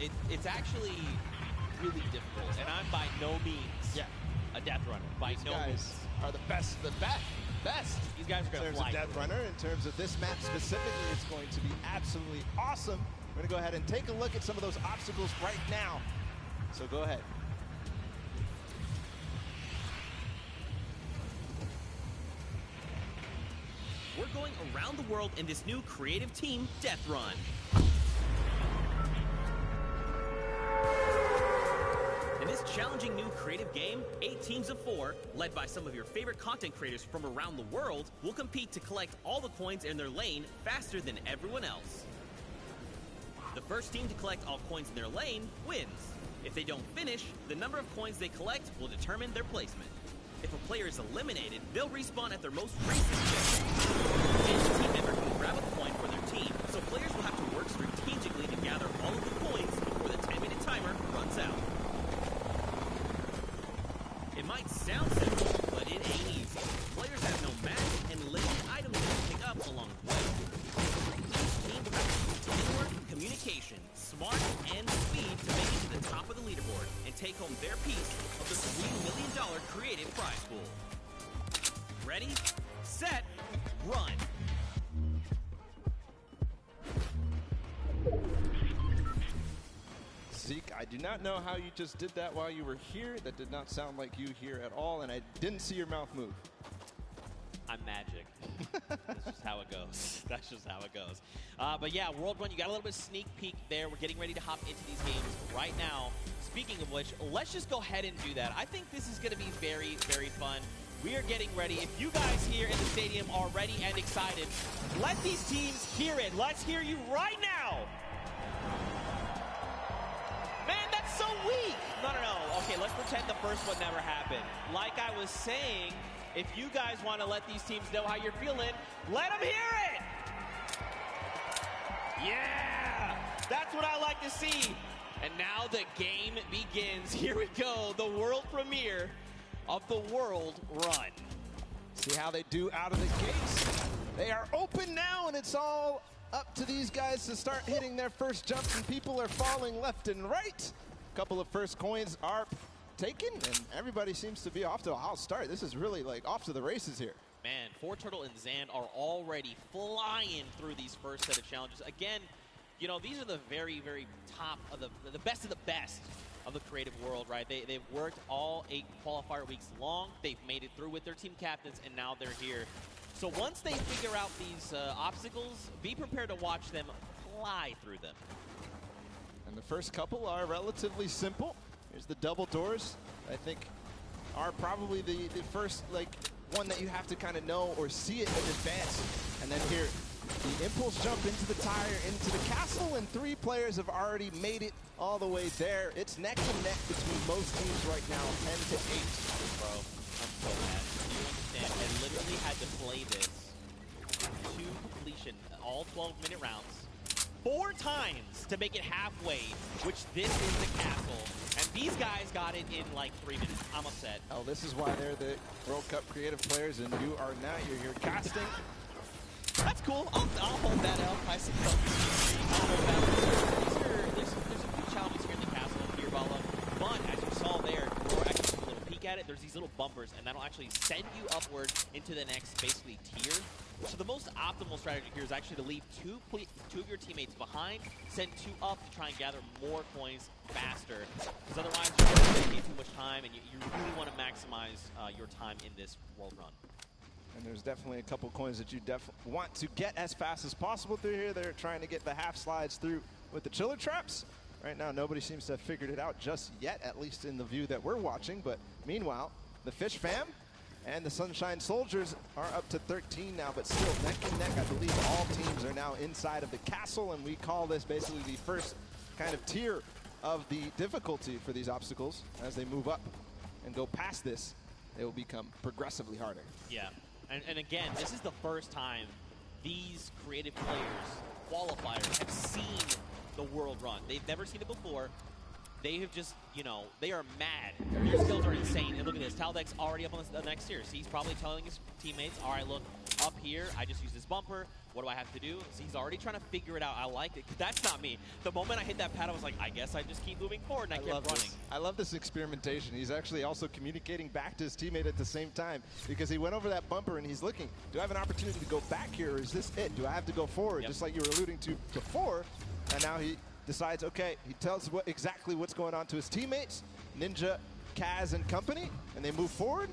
It's actually really difficult, and I'm by no means a death runner. By These no guys means. are the best. These guys are going to fly. In terms of death runner, in terms of this map specifically, it's going to be absolutely awesome. We're going to go ahead and take a look at some of those obstacles right now. So go ahead. We're going around the world in this new creative team, Death Run. In this challenging new creative game, 8 teams of 4, led by some of your favorite content creators from around the world, will compete to collect all the coins in their lane faster than everyone else. The first team to collect all coins in their lane wins. If they don't finish, the number of coins they collect will determine their placement. If a player is eliminated, they'll respawn at their most recent objective. Each team member can grab a coin for their team, so players will have to work strategically to gather all of the coins before the 10-minute timer runs out. It might sound simple, but it ain't easy. Players have no magic and limited items to pick up along the way. Each team will have to use teamwork, communication, smart, and speed to make it to the top of the leaderboard and take home their piece of the $3 million creative prize pool. Ready, set, run! Zeke, I do not know how you just did that while you were here. That did not sound like you here at all, and I didn't see your mouth move. I'm magic. That's just how it goes. That's just how it goes. But yeah, World Run, you got a little bit of sneak peek there. We're getting ready to hop into these games right now. Speaking of which, let's just go ahead and do that. I think this is going to be very, very fun. We are getting ready. If you guys here in the stadium are ready and excited, let these teams hear it. Let's hear you right now. Man, that's so weak. No. Okay, let's pretend the first one never happened. Like I was saying, if you guys want to let these teams know how you're feeling, let them hear it. Yeah, that's what I like to see. And now the game begins. Here we go, the world premiere of the World Run. See how they do out of the gates. They are open now, and it's all up to these guys to start hitting their first jumps, and people are falling left and right. A couple of first coins are taken, and everybody seems to be off to a hot start. This is really like off to the races here. Man, Fortturtle and Zan are already flying through these first set of challenges. Again, you know, these are the very, very top of the best of the best of the creative world, right? They've worked all 8 qualifier weeks long. They've made it through with their team captains, and now they're here. So once they figure out these obstacles, be prepared to watch them fly through them. And the first couple are relatively simple. Here's the double doors. I think are probably the first one that you have to kind of know or see it in advance. And then here, the impulse jump into the tire, into the castle, and 3 players have already made it all the way there. It's neck and neck between most teams right now, 10 to 8. Bro, I'm so mad. Do you understand? I literally had to play this to completion, all 12-minute rounds, 4 times to make it halfway, which this is the castle. And these guys got it in like 3 minutes. I'm upset. Oh, this is why they're the World Cup creative players, and you are not. You're casting. That's cool. I'll hold that out, I suppose. I'll hold that out. There's a few challenges here in the castle of Beerbala, but as you saw there, or actually took a little peek at it, there's these little bumpers, and that'll actually send you upward into the next, basically, tier. So the most optimal strategy here is actually to leave two of your teammates behind, send 2 up to try and gather more coins faster, because otherwise you're going to take too much time, and you really want to maximize your time in this World Run. And there's definitely a couple coins that you want to get as fast as possible through here. They're trying to get the half slides through with the chiller traps. Right now, nobody seems to have figured it out just yet, at least in the view that we're watching. But meanwhile, the Fish Fam and the Sunshine Soldiers are up to 13 now, but still neck and neck. I believe all teams are now inside of the castle, and we call this basically the first kind of tier of the difficulty for these obstacles. As they move up and go past this, they will become progressively harder. Yeah. And again, this is the first time these creative players, qualifiers, have seen the World Run. They've never seen it before. They have just, you know, they are mad. Their skills are insane. And look at this. Taldeck's already up on the next tier. So he's probably telling his teammates, all right, look, up here, I just use this bumper. What do I have to do? So he's already trying to figure it out. I like it. That's not me. The moment I hit that pad, I was like, I guess I just keep moving forward, and I kept running. I love this experimentation. He's actually also communicating back to his teammate at the same time because he went over that bumper and he's looking, do I have an opportunity to go back here or is this it? Do I have to go forward? Yep. Just like you were alluding to before. And now he decides, okay, he tells exactly what's going on to his teammates, Ninja, Kaz, and company, and they move forward.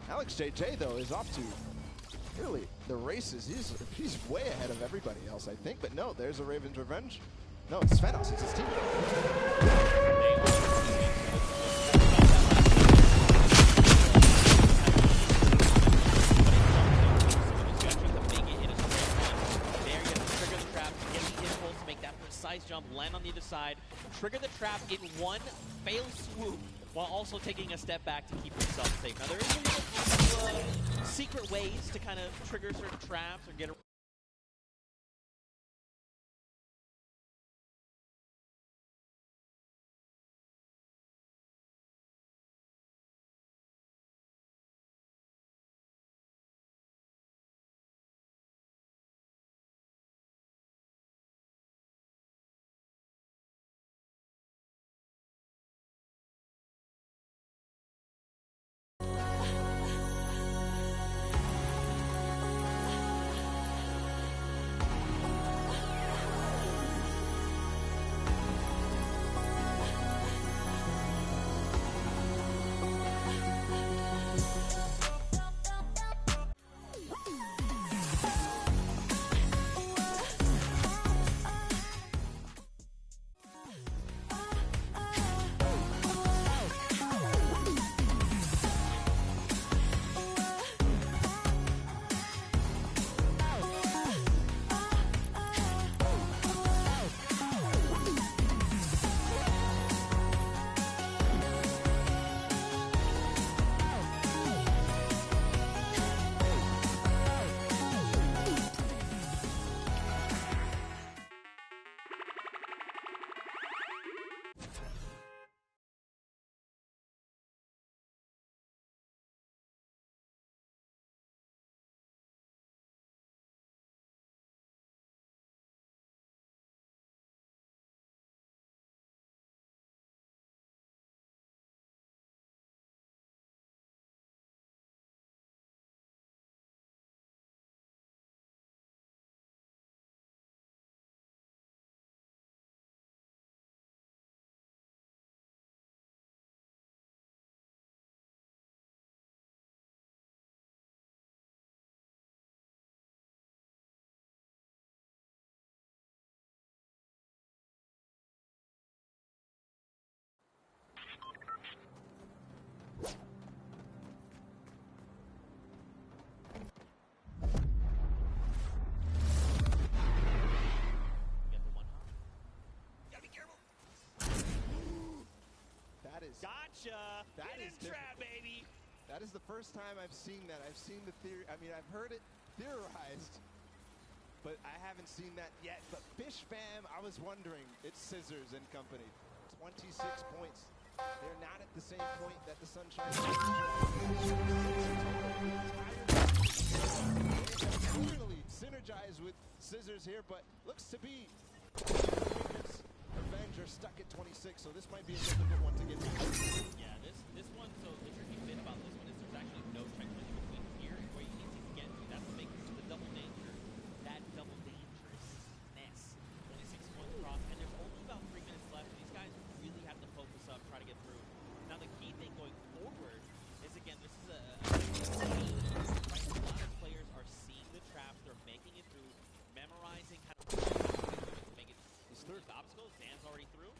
Alex JJ, though, is off to really the races. He's way ahead of everybody else, I think. But no, there's a Raven's Revenge. No, it's Svenos. It's his team. Jump, land on the other side, trigger the trap in one fail swoop while also taking a step back to keep yourself safe. Now there is secret ways to kind of trigger certain traps or get Gotcha! That is trap, baby! That is the first time I've seen that. I've seen the theory. I mean, I've heard it theorized, but I haven't seen that yet. But Fish Fam, I was wondering. It's Scissors and company. 26 points. They're not at the same point that the Sunshine. Finally synergize with Scissors here, but looks to be. Revenge are stuck at 26, so this might be a difficult one to get to. Yeah, this one, so the tricky bit about this one is there's actually no checkpoint in between here and where you need to get to. That's what makes it the double danger. That double dangerousness. 26 points across, and there's only about 3 minutes left. These guys really have to focus up, try to get through. Now the key thing going forward is, again, this is a lot of players are seeing the traps, they're making it through, memorizing how to make it through the obstacles. Dan's already through,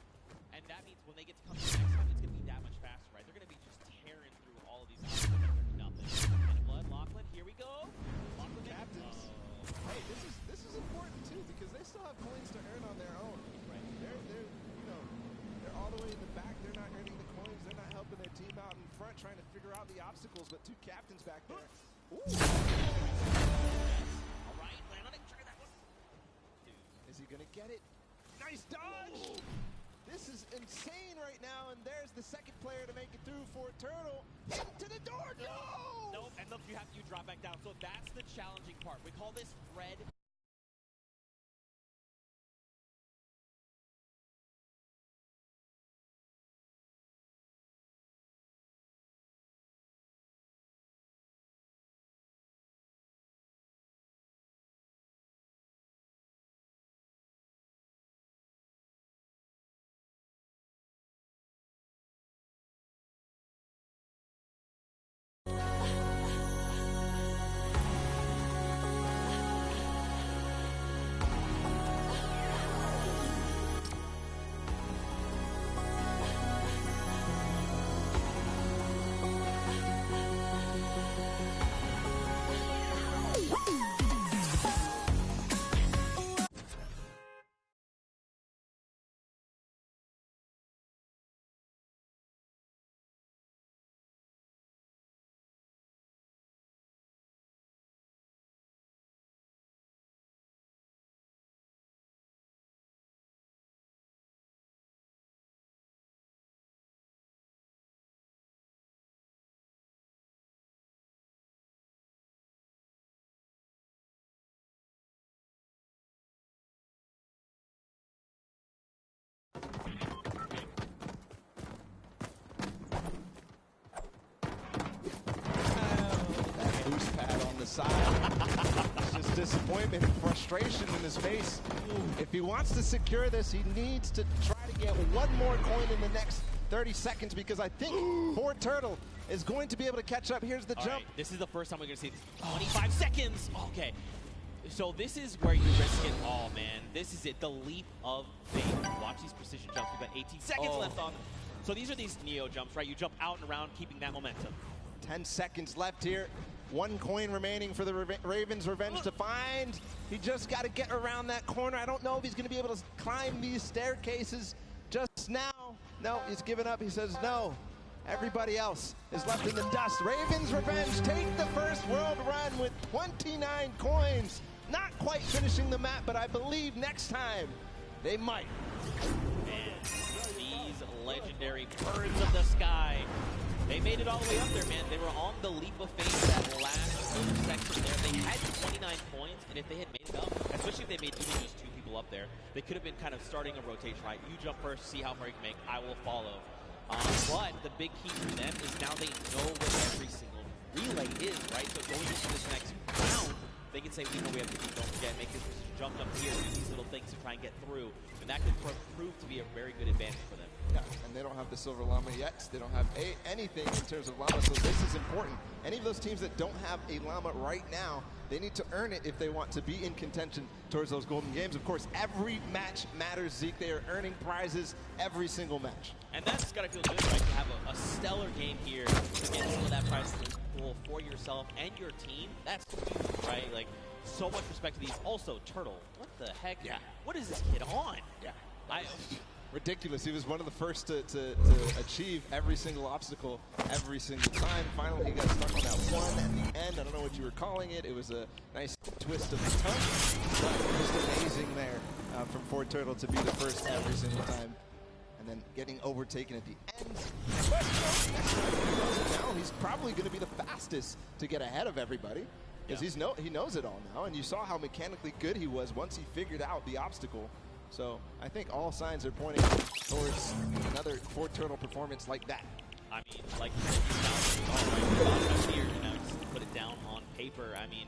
and that means when they get to come to the next time, it's going to be that much faster, right? They're going to be just tearing through all of these obstacles like they're nothing. And Blood, Lachlan, here we go. Lachlan Captains. Hey, this is important too because they still have coins to earn on their own. Right. They're all the way in the back. They're not earning the coins. They're not helping their team out in front, trying to figure out the obstacles. But two captains back there. Ooh. All right, land on it. Trigger that one. Dude. Is he gonna get it? Nice dodge. This is insane right now, and there's the second player to make it through for Turtle. Into the door, no! Nope, and look, you drop back down. So that's the challenging part. We call this red. That boost pad on the side. It's just disappointment and frustration in his face. If he wants to secure this, he needs to try to get one more coin in the next 30 seconds because I think Fort Turtle is going to be able to catch up. Here's the All jump. right, this is the first time we're going to see 25 seconds. Okay. So this is where you risk it all, man. This is it, the leap of faith. Watch these precision jumps. We've got 18 seconds left on. So these are these Neo jumps, right? You jump out and around, keeping that momentum. 10 seconds left here. One coin remaining for the Ravens Revenge to find. He just got to get around that corner. I don't know if he's going to be able to climb these staircases just now. No, he's given up. He says no. Everybody else is left in the dust. Ravens Revenge take the first world run with 29 coins. Not quite finishing the map, but I believe next time they might. Man, these legendary birds of the sky. They made it all the way up there, man. They were on the leap of faith that last little section there. They had 29 points, and if they had made it up, especially if they made even just 2 people up there, they could have been kind of starting a rotation, right? You jump first, see how far you can make. I will follow. But the big key for them is now they know what every single relay is, right? So going into this next round, they can say, we know we have to keep, don't forget, make this jump up here, do these little things to try and get through. And that could prove to be a very good advantage for them. Yeah, and they don't have the Silver Llama yet. They don't have anything in terms of Llama, so this is important. Any of those teams that don't have a Llama right now, they need to earn it if they want to be in contention towards those golden games. Of course, every match matters, Zeke. They are earning prizes every single match. And that's got to feel good, right, to have a stellar game here to get some of that prize pool for yourself and your team. That's huge, right? Like, so much respect to these. Also, Turtle, what the heck? Yeah. What is this kid on? Yeah. I, Ridiculous. He was one of the first to achieve every single obstacle every single time. Finally, he got stuck on that one at the end. I don't know what you were calling it. It was a nice twist of the tongue. But just amazing there from Fort Turtle to be the first every single time. And then getting overtaken at the end. But next time he knows it now, he's probably going to be the fastest to get ahead of everybody. Because he knows it all now. And you saw how mechanically good he was once he figured out the obstacle. So I think all signs are pointing towards another Fort Turtle performance like that. I mean, like you said, he's now right here, you know, just put it down on paper. I mean,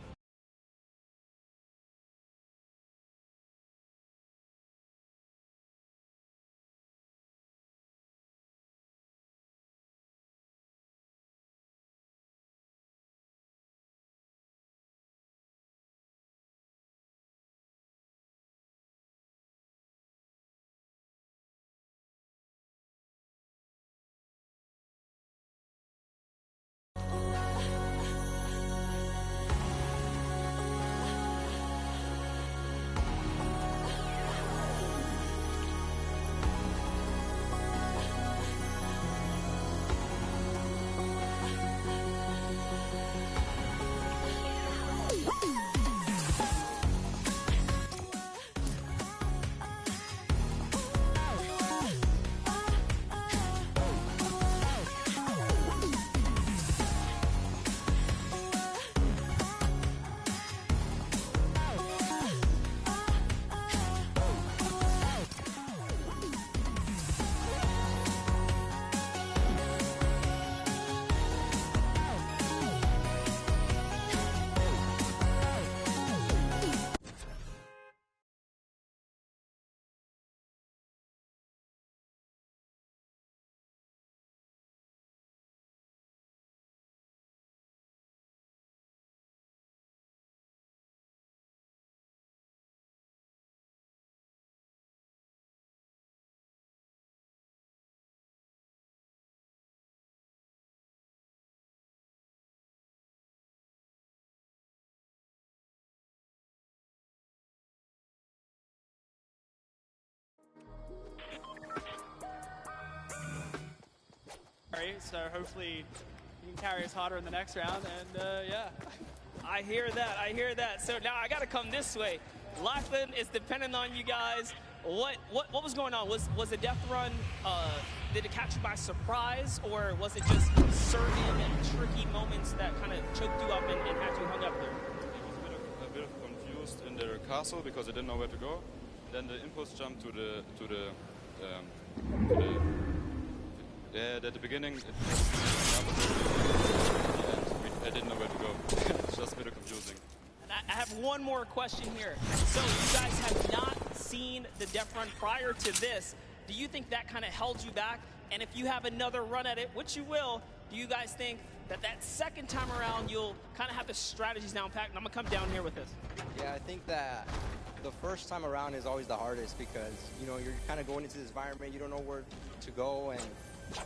So hopefully he can carry us harder in the next round, and yeah. I hear that, I hear that. So now I gotta come this way. Lachlan is dependent on you guys. What was going on? Was the death run, did it catch you by surprise, or was it just certain tricky moments that kind of choked you up and had you hung up there? I was a bit confused in the castle because I didn't know where to go. Then the impulse jump to the at the beginning, it just messed me up a bit. And I didn't know where to go. It's just a bit confusing. And I have one more question here. So you guys have not seen the death run prior to this. Do you think that kind of held you back? And if you have another run at it, which you will, do you guys think that that second time around you'll kind of have the strategies down packed? And I'm going to come down here with this. Yeah, I think that the first time around is always the hardest because, you know, you're kind of going into this environment, you don't know where to go,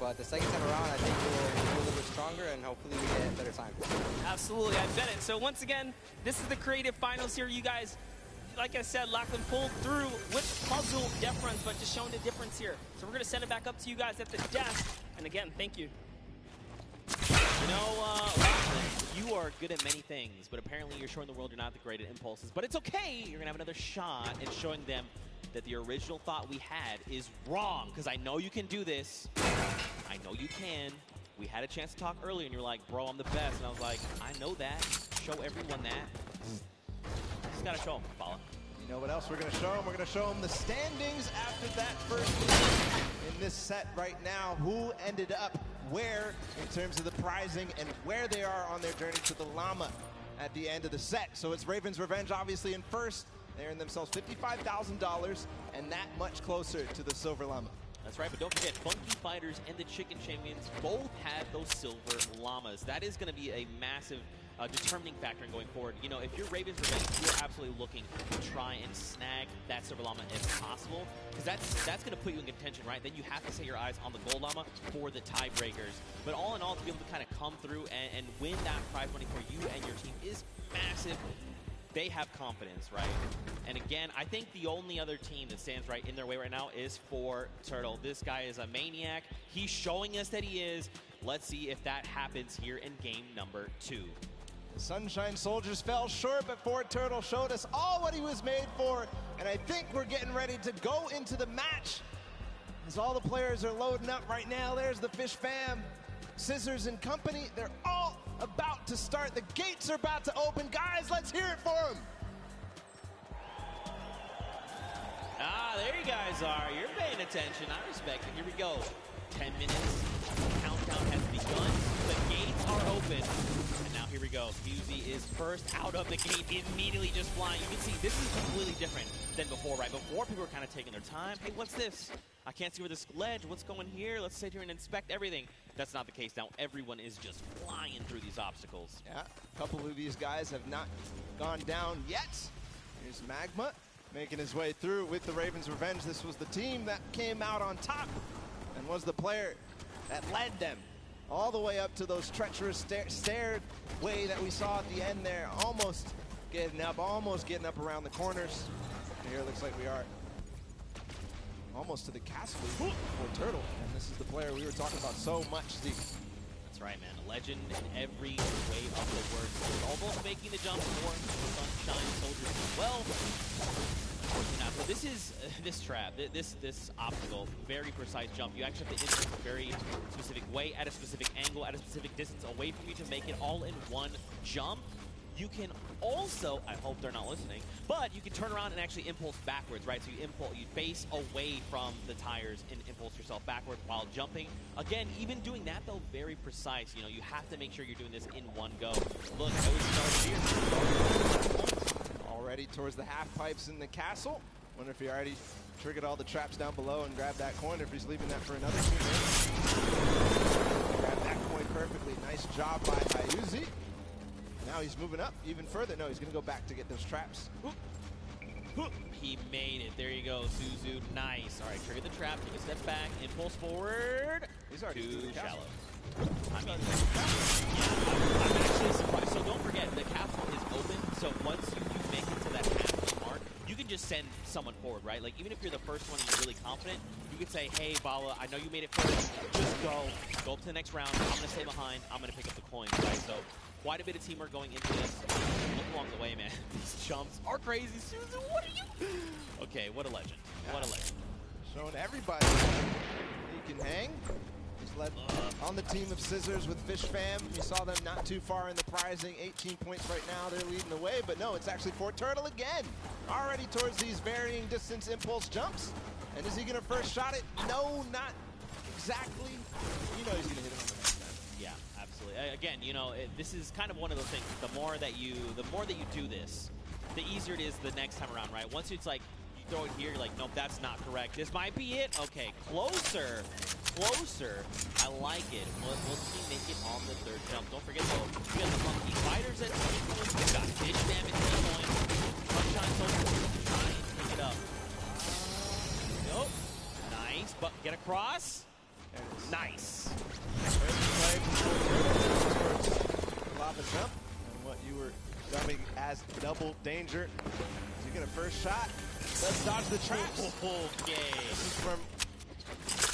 but the second time around, I think we'll a little bit stronger and hopefully we get better time. Absolutely, I bet it. So once again, this is the creative finals here. You guys, like I said, Lachlan pulled through with puzzle death runs, but just showing the difference here. So we're going to send it back up to you guys at the desk. And again, thank you. You know, Lachlan, you are good at many things, but apparently you're showing the world you're not the great at impulses. But it's okay. You're going to have another shot at showing them that the original thought we had is wrong, because I know you can do this. I know you can. We had a chance to talk earlier, and you're like, bro, I'm the best. And I was like, I know that. Show everyone that. Just got to show them, Bala. You know what else we're going to show them? We're going to show them the standings after that first game in this set right now. Who ended up where in terms of the prizing and where they are on their journey to the llama at the end of the set. So it's Raven's Revenge obviously in first. They earned themselves $55,000 and that much closer to the silver llama. That's right, but don't forget, Funky Fighters and the Chicken Champions both had those silver llamas. That is going to be a massive determining factor in going forward. You know, if you're Raven's Revenge, you're absolutely looking to try and snag that silver llama if possible, because that's going to put you in contention, right? Then you have to set your eyes on the gold llama for the tiebreakers. But all in all, to be able to kind of come through and win that prize money for you and your team is massive. They have confidence, right? And again, I think the only other team that stands right in their way right now is for Turtle. This guy is a maniac. He's showing us that he is. Let's see if that happens here in game number 2. The Sunshine Soldiers fell short, but Ford Turtle showed us all what he was made for, and I think we're getting ready to go into the match. As all the players are loading up right now, there's the Fish Fam, Scissors and company. They're all about to start. The gates are about to open. Guys, let's hear it for them. Ah, there you guys are. You're paying attention. I respect it. Here we go. 10 minutes. Countdown has begun. The gates are open. And now here we go. Fusey is first out of the gate, immediately just flying. You can see this is completely different than before, right? Before, people were kind of taking their time. Hey, what's this? I can't see where this ledge. What's going here? Let's sit here and inspect everything. That's not the case now. Everyone is just flying through these obstacles. Yeah, a couple of these guys have not gone down yet. Here's Magma making his way through with the Ravens Revenge. This was the team that came out on top and was the player that led them all the way up to those treacherous stairway that we saw at the end there. Almost getting up around the corners. And here it looks like we are almost to the castle for Turtle. And this is the player we were talking about so much, Steve. That's right, man. A legend in every way of the word. Almost making the jump for the Sunshine Soldiers as well. So this is this trap, this obstacle, very precise jump. You actually have to enter a very specific way, at a specific angle, at a specific distance away from you to make it all in one jump. You can also, I hope they're not listening, but you can turn around and actually impulse backwards, right? So you face away from the tires and impulse yourself backward while jumping. Again, even doing that though, very precise. You know, you have to make sure you're doing this in one go. Look, I was started here. Already towards the half pipes in the castle. Wonder if he already triggered all the traps down below and grabbed that coin, or if he's leaving that for another teammate. Grabbed that coin perfectly. Nice job by Hayuzi. Now he's moving up even further. No, he's going to go back to get those traps. He made it. There you go, Suzu. Nice. All right, trigger the trap. Take a step back. Impulse forward. He's already too shallow. I mean, yeah, I'm actually surprised. So don't forget, the castle is open. So once you make it to that halfway mark, you can just send someone forward, right? Like, even if you're the first one and you're really confident, you you could say, hey, Bala, I know you made it first. Just go. Go up to the next round. I'm going to stay behind. I'm going to pick up the coins, right? So quite a bit of teamwork going into this. Look along the way, man. These jumps are crazy. Suzu, what are you? Okay, what a legend. What a legend. Showing everybody he can hang. He's led on the team of Scissors with Fish Fam. You saw them not too far in the prizing. 18 points right now. They're leading the way, but no, it's actually Fortturtle again. Already towards these varying distance impulse jumps. And is he going to first shot it? No, not exactly. You know he's going to hit it on the next time. Yeah, absolutely. Again, you know, this is kind of one of those things. The more that you do this, the easier it is the next time around, right? Once it's like, you throw it here, you're like, nope, that's not correct. This might be it. Okay, closer. Closer. I like it. Will he make it on the third jump? Don't forget, though, you got the Monkey Fighters at 10 points. You got Fish Fam at 10 points. Sunshine Soldier try and pick it up. Nope. Nice, but get across. Nice. Play lava jump, and what you were dubbing as double danger. Is he gonna first shot? Let's dodge the traps. Okay. This is from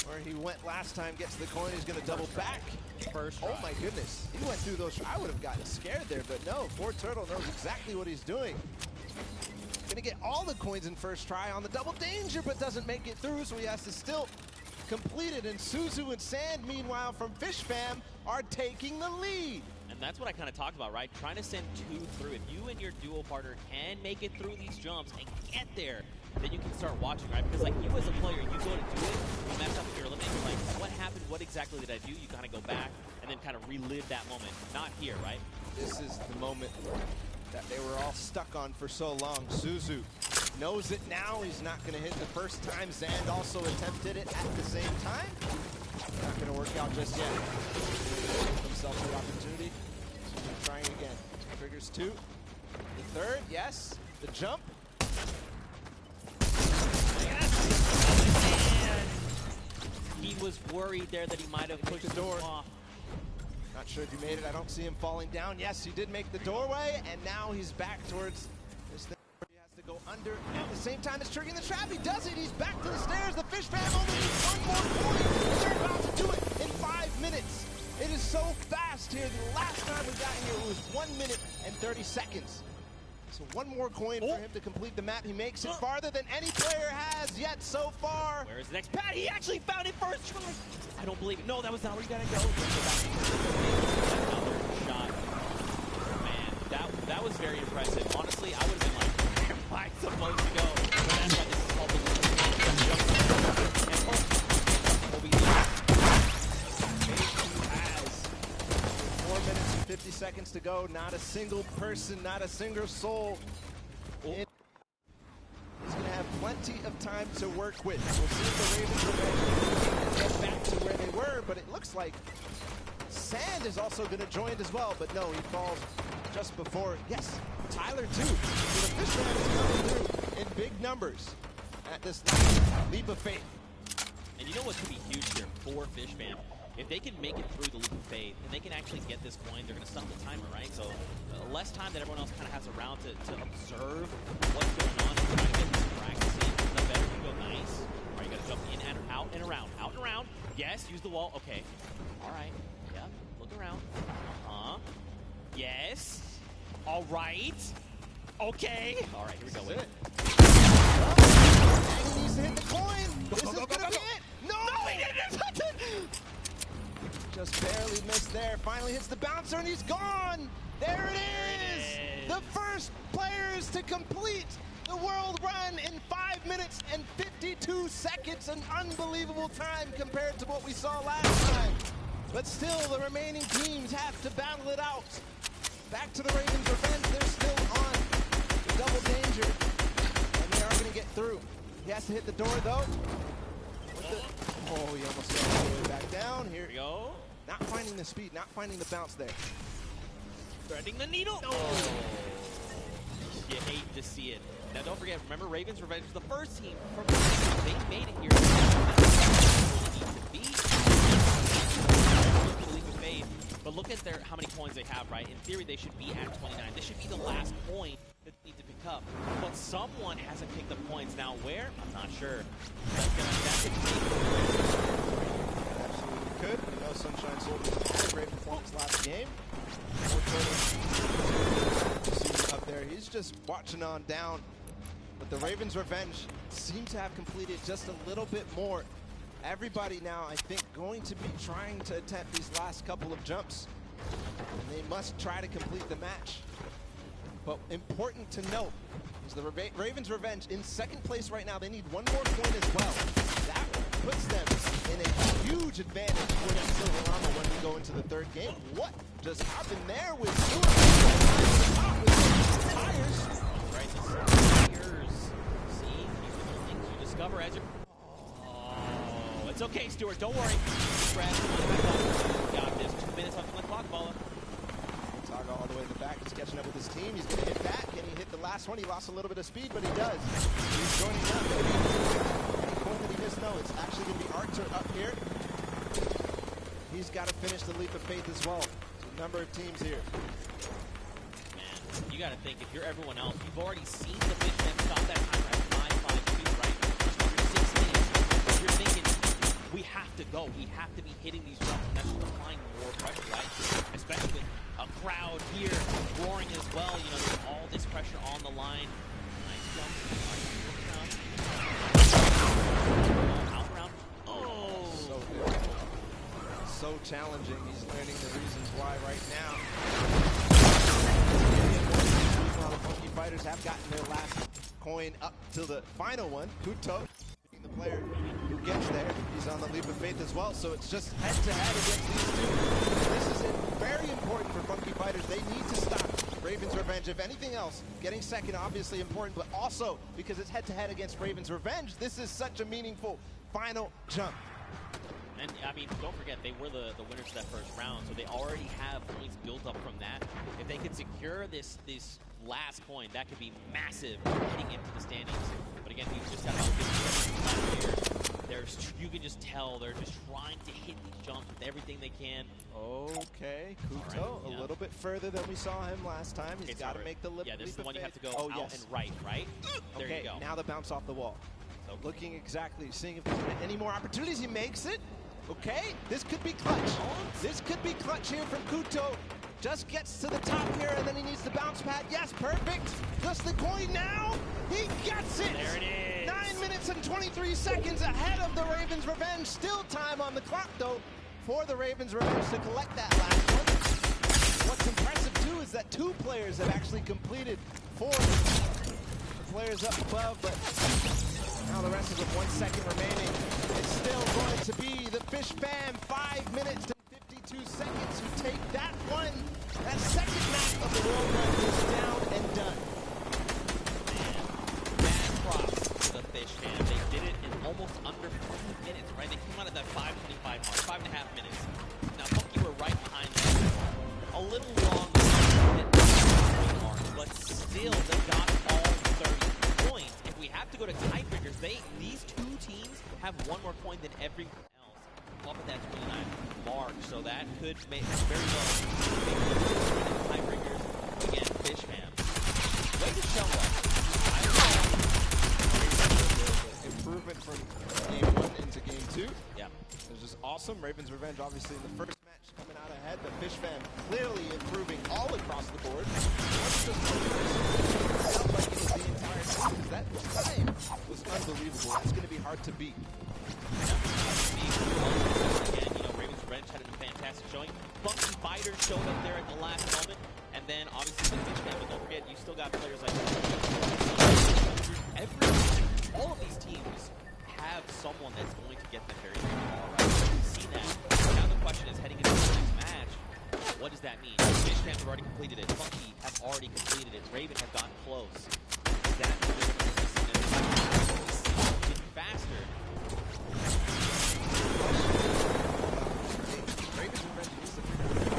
where he went last time. Gets the coin. He's gonna double back. First Oh try. my goodness. He went through those. I would have gotten scared there, but no. Fortturtle knows exactly what he's doing. Gonna get all the coins in first try on the double danger, but doesn't make it through, so he has to still complete it. And Suzu and Sand, meanwhile, from Fish Fam, are taking the lead. And that's what I kind of talked about, right? Trying to send two through. If you and your duo partner can make it through these jumps and get there, then you can start watching, right? Because like you as a player, you go to do it, you mess up with your elimination, like what happened, what exactly did I do? You kind of go back and then kind of relive that moment. Not here, right? This is the moment that they were all stuck on for so long. Suzu knows it now. He's not going to hit the first time. Zand also attempted it at the same time. Not going to work out just yet. Give themselves the opportunity. Suzu trying again. Triggers two. The third, yes. The jump. He was worried there that he might have pushed the door off. Not sure if he made it. I don't see him falling down. Yes, he did make the doorway, and now he's back towards this thing where he has to go under. At the same time as triggering the trap, he does it. He's back to the stairs. The Fish Fam only needs one more point. They're about to do it in 5 minutes. It is so fast here. The last time we got here, it was 1 minute and 30 seconds. So one more coin for him to complete the map. He makes it farther than any player has yet so far. Where is the next pad? He actually found it first try. I don't believe it. No, that was not where you gotta go. Another shot. Man, that was very impressive. Honestly, I would have been like, where am I supposed to go? But that's why this is called the and Kobe has 4 minutes and 50 seconds to go. Not a single person, not a single soul. He's going to have plenty of time to work with. We'll see if the Ravens get back to where they were, but it looks like Sand is also going to join as well. But no, he falls just before. Yes, Tyler too. So the Fish Fam is coming through in big numbers at this leap of faith. And you know what could be huge here for Fish Fam? If they can make it through the leap of faith and they can actually get this coin, they're going to stop the timer, right? So less time that everyone else kind of has around to observe what's going on and try to get this practice in. No better you go nice. All right, you got to jump in and out and around, out and around. Yes, use the wall. Okay. All right. Yep. Look around. Uh-huh. Yes. All right. Okay. All right, here we go. Wait. He needs to hit the coin. This is going to be it. No, he didn't. Just barely missed there. Finally hits the bouncer and he's gone. There it is. The first players to complete the world run in 5 minutes and 52 seconds. An unbelievable time compared to what we saw last time. But still, the remaining teams have to battle it out. Back to the Ravens' revenge. They're still on the double danger. And they are going to get through. He has to hit the door, though. Oh, he almost got all the way back down. Here we go. Not finding the speed, not finding the bounce there. Threading the needle. Oh. You hate to see it. Now, don't forget, remember, Ravens Revenge was the first team from they made it here. But But look at how many coins they have, right? In theory, they should be at 29. This should be the last coin that they need to pick up. But someone hasn't picked up coins. Now where? I'm not sure. That could take Absolutely could. You know, Sunshine Soldier had a great performance last game. See up there, he's just watching on down. But the Ravens' Revenge seem to have completed just a little bit more. Everybody now, I think, going to be trying to attempt these last couple of jumps. And they must try to complete the match. But important to note is the Ravens' Revenge in second place right now. They need one more point as well. That puts them in a huge advantage for them Silverama when we go into the third game. What just happened there with Stewart? Tires. right. The tires. See, these are the things you discover as you're. Oh, it's okay, Stewart. Don't worry. Brad, got this. 2 minutes on the clock, Bala. Taga all the way to the back. He's catching up with his team. He's going to hit that. Can he hit the last one? He lost a little bit of speed, but he does. He's joining up. Any point that he missed? No, it's actually going to be Archer up here. He's got to finish the leap of faith as well. There's a number of teams here. Man, you got to think, if you're everyone else, you've already seen the big man stop that timer at 5.52, right? You're 6 minutes. You're thinking, we have to go. We have to be hitting these jumps, and that's just applying more pressure, right? Especially with a crowd here roaring as well. You know, there's all this pressure on the line. Nice jump. Out round. Oh! So difficult. So challenging. He's learning the reasons why right now. Meanwhile, the Funky Fighters have gotten their last coin up to the final one. Kuto, the player who gets there. He's on the leap of faith as well, so it's just head-to-head against these two. This is very important for Funky Fighters. They need to stop Ravens' Revenge. If anything else, getting second obviously important, but also because it's head-to-head against Ravens' Revenge, this is such a meaningful final jump. And, I mean, don't forget, they were the winners of that first round, so they already have points built up from that. If they could secure this last coin, that could be massive heading into the standings. But again, we've just got about 50 seconds left here. You can just tell they're just trying to hit these jumps with everything they can. Okay, Kuto, right, a little bit further than we saw him last time. He's got to make the leap. Yeah, this is the one you have to go out and right? There okay, you go. now the bounce off the wall. So looking exactly, seeing if there's any more opportunities. He makes it. Okay, this could be clutch. This could be clutch here from Kuto. Just gets to the top here, and then he needs the bounce pad. Yes, perfect. Just the coin now. He gets it. There it is. 9 minutes and 23 seconds ahead of the Ravens' Revenge. Still time on the clock, though, for the Ravens' Revenge to collect that last one. What's impressive, too, is that 2 players have actually completed 4. The players up above, but now the rest is with 1 second remaining. It's still going to be the Fish Fam, 5 minutes and 52 seconds who take that one. That second map of the World Run is down and done. Man, bad props to the Fish Fam. They did it in almost under 40 minutes, right? They came out at that 5:25 mark, 5.5 minutes. Now, Funky were right behind them. A little long mark, but still, they got all 30 points. If we have to go to tiebreakers, these 2 teams have 1 more point than everyone else up at that 29 mark, so that could very well make the tiebreakers. Again, Fish Fam. Way to show up. Improvement from game 1 into game 2. Yeah. It was just awesome. Ravens' Revenge, obviously, in the first match coming out ahead, but Fish Fam clearly improving all across the board. It wasn't just one person. It felt like it was the entire team, because that time was unbelievable. That's going to be hard to beat. Again, you know, Ravens' Revenge had a fantastic showing. Funky Fighters showed up there at the last moment, and then obviously the Fish Fam, but don't forget, you still got players like all of these teams have someone that's going to get them very far. We've seen that. Now the question is, heading into the next match, what does that mean? Fish Fam have already completed it. Funky have already completed it. Raven have gotten close. Is that getting faster? Ravens' Revenge needs to figure out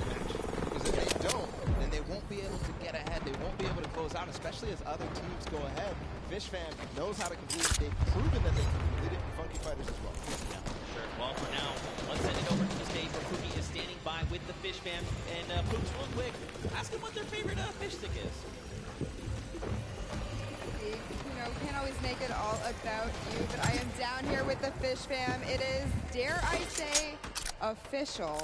match. Because if they don't, then they won't be able to get ahead. They won't be able to close out, especially as other teams go ahead. Fish Fam knows how to complete it. They've proven that they can complete it. Funky Fighters as well. Yeah, sure. Well, for now, let's send it over to the stage where Cookie is standing by with with the fish fam. And Pooch, real quick, ask them what their favorite fish stick is. You know, we can't always make it all about you, but I am down here with the fish fam. It is, dare I say, official.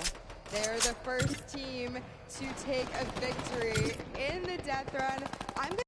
They're the first team to take a victory in the death run. I'm gonna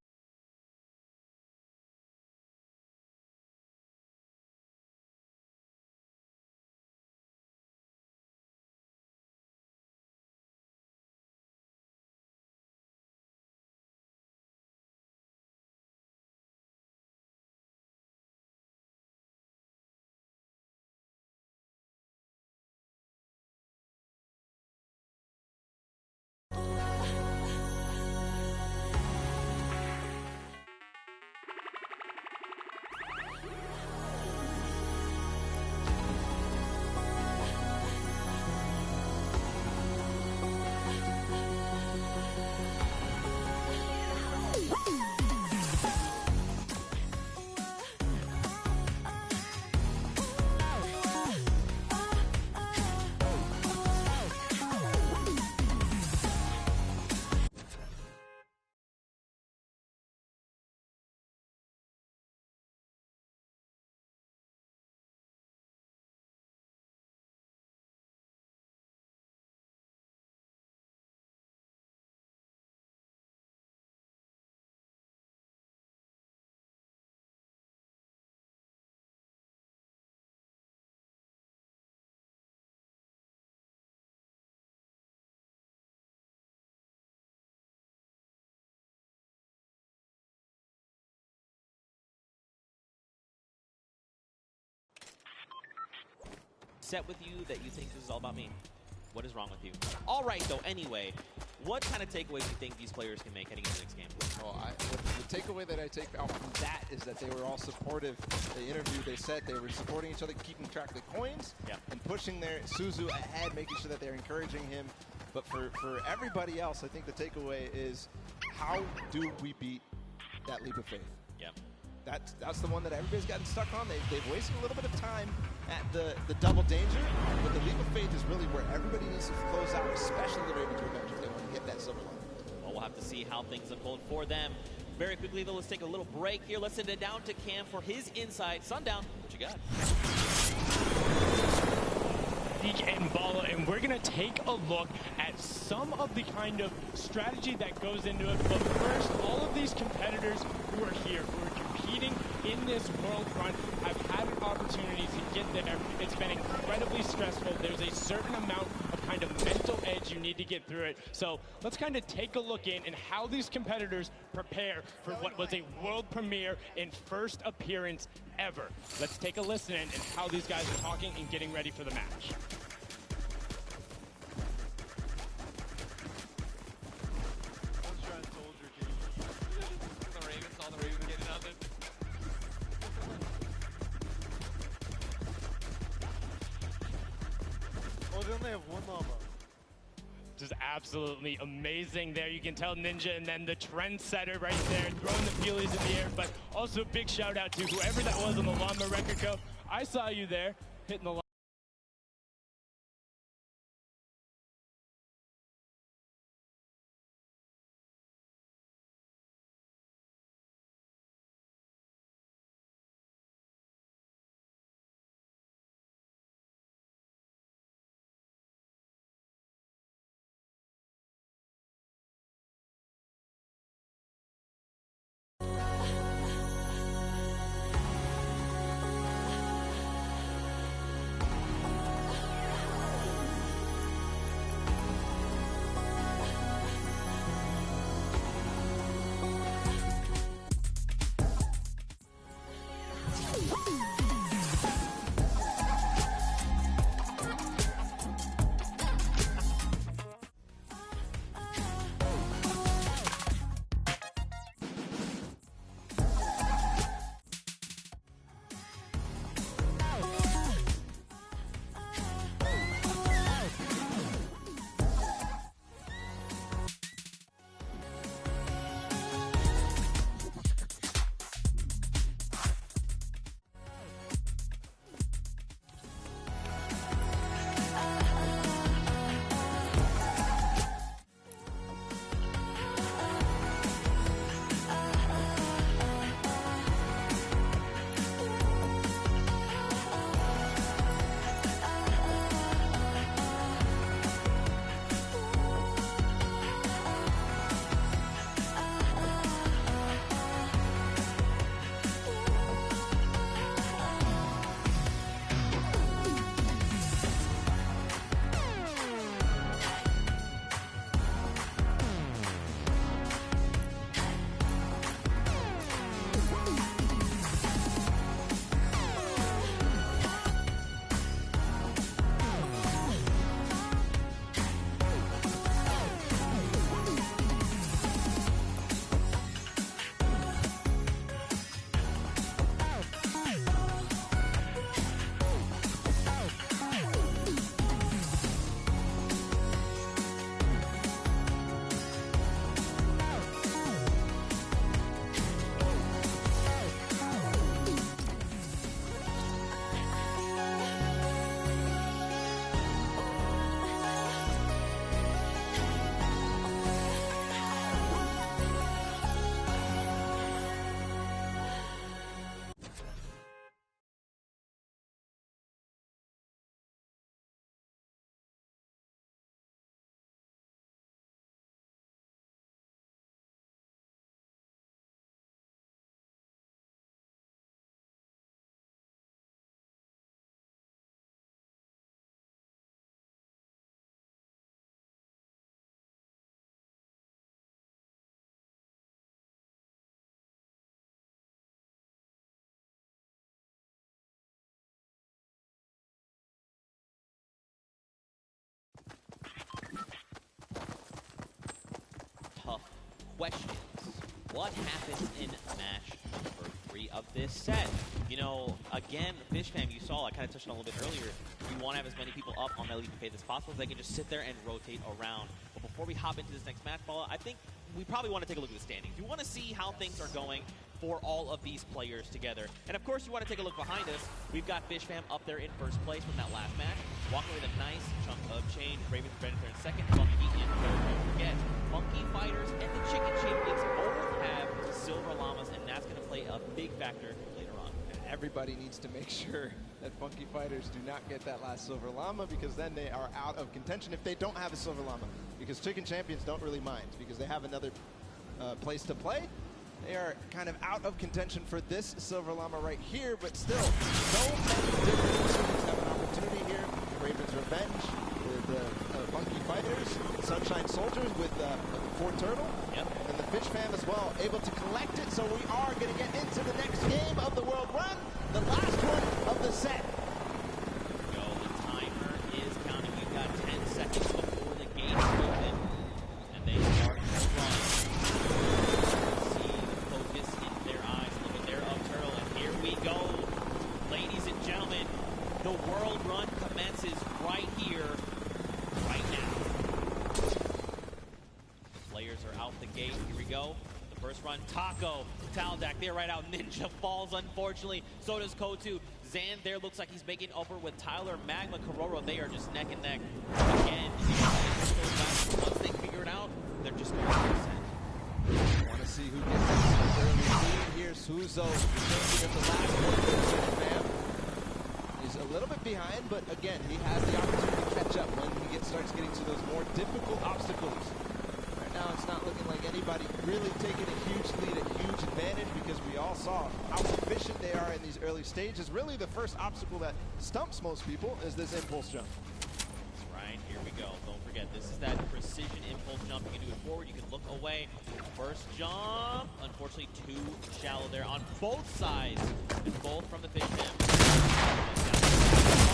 Set with you that you think this is all about me. What is wrong with you? All right, though, anyway, what kind of takeaways do you think these players can make heading into the next game? Well, the takeaway that I take out from that is that they were all supportive. They interviewed, they said they were supporting each other, keeping track of the coins, and pushing their Suzu ahead, making sure that they're encouraging him. But for everybody else, I think the takeaway is, how do we beat that leap of faith? Yeah. That's the one that everybody's gotten stuck on. They've wasted a little bit of time at the double danger, but the leap of faith is really where everybody needs to close out, especially the Ravens Revenge, if they want to get that silver line. Well, we'll have to see how things unfold for them. Very quickly, though, let's take a little break here. Let's send it down to Cam for his insight. Sundown, what you got? And Bala, and we're going to take a look at some of the kind of strategy that goes into it. But first, all of these competitors who are here, who are competing in this world run, have had an opportunity to get there. It's been incredibly stressful. There's a certain amount of kind of mental edge you need to get through it. So let's kind of take a look in and how these competitors prepare for what was a world premiere and first appearance ever. Let's take a listen in and how these guys are talking and getting ready for the match. They only have one lava. Just absolutely amazing there. You can tell Ninja and then the trendsetter right there, throwing the feelies in the air, but also big shout out to whoever that was on the Llama Record Co. I saw you there, hitting the llama. questions. What happens in match number 3 of this set? You know, again, Fish Fam, you saw, I kind of touched on a little bit earlier, you want to have as many people up on that lead phase as possible so they can just sit there and rotate around. But before we hop into this next match, Paula, I think we probably want to take a look at the standings. You want to see how things are going for all of these players together. And of course, you want to take a look behind us. We've got Fish Fam up there in first place from that last match, walking away with a nice chunk of change. Ravens Brennan in second, Funky in third. Don't forget, Funky Fighters and the Chicken Champions both have Silver Llamas, and that's going to play a big factor later on. Everybody needs to make sure that Funky Fighters do not get that last Silver Llama, because then they are out of contention if they don't have a Silver Llama. Because Chicken Champions don't really mind, because they have another place to play. They are kind of out of contention for this Silver Llama right here, but still, so many different teams have an opportunity here. Raven's Revenge with Funky Fighters, Sunshine Soldiers with Fort Turtle, and the Fish Fam as well, able to collect it. So we are going to get into the next game of the World Run, the last one of the set. Go, the timer is counting. You've got 10 seconds before the gates open, and they start to run. See the focus in their eyes. Look at their up turtle, and here we go. Ladies and gentlemen, the World Run commences right here, right now. Players are out the gate. Here we go. The first run, Taco, Taldak, they're right out. Ninja falls, unfortunately. So does Kotu. Zan there looks like he's making upper with Tyler. Magma, Kororo, they are just neck and neck. Again, once they figure it out, they're just going to percent. Want to see who gets the early lead here. Suzo, champion of the last one, Fam. He's a little bit behind, but again, he has the opportunity to catch up when he starts getting to those more difficult obstacles. Right now, it's not looking like anybody really taking a huge lead, a huge advantage, because we all saw how efficient they are in these early stages. Really, the first obstacle that stumps most people is this impulse jump. That's right. Here we go. Don't forget, this is that precision impulse jump. You can do it forward. You can look away. First jump, unfortunately, too shallow there on both sides, and both from the Fish Fam.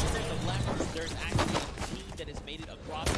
On the left, there's actually a team that has made it across.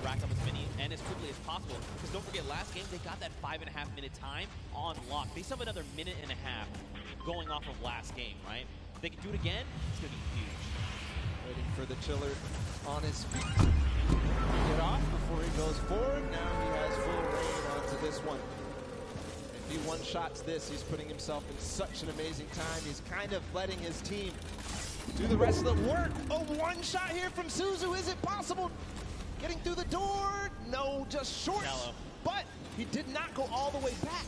Rack up as many and as quickly as possible, because don't forget, last game they got that 5.5-minute time on lock. They still have another 1.5 minutes going off of last game, right? If they can do it again, it's going to be huge. Waiting for the Chiller on his feet to get off before he goes forward. Now he has full reign onto this one. If he one-shots this, he's putting himself in such an amazing time. He's kind of letting his team do the rest of the work. A one-shot here from Suzu. Is it possible? Getting through the door, no, just short. Shallow. But he did not go all the way back.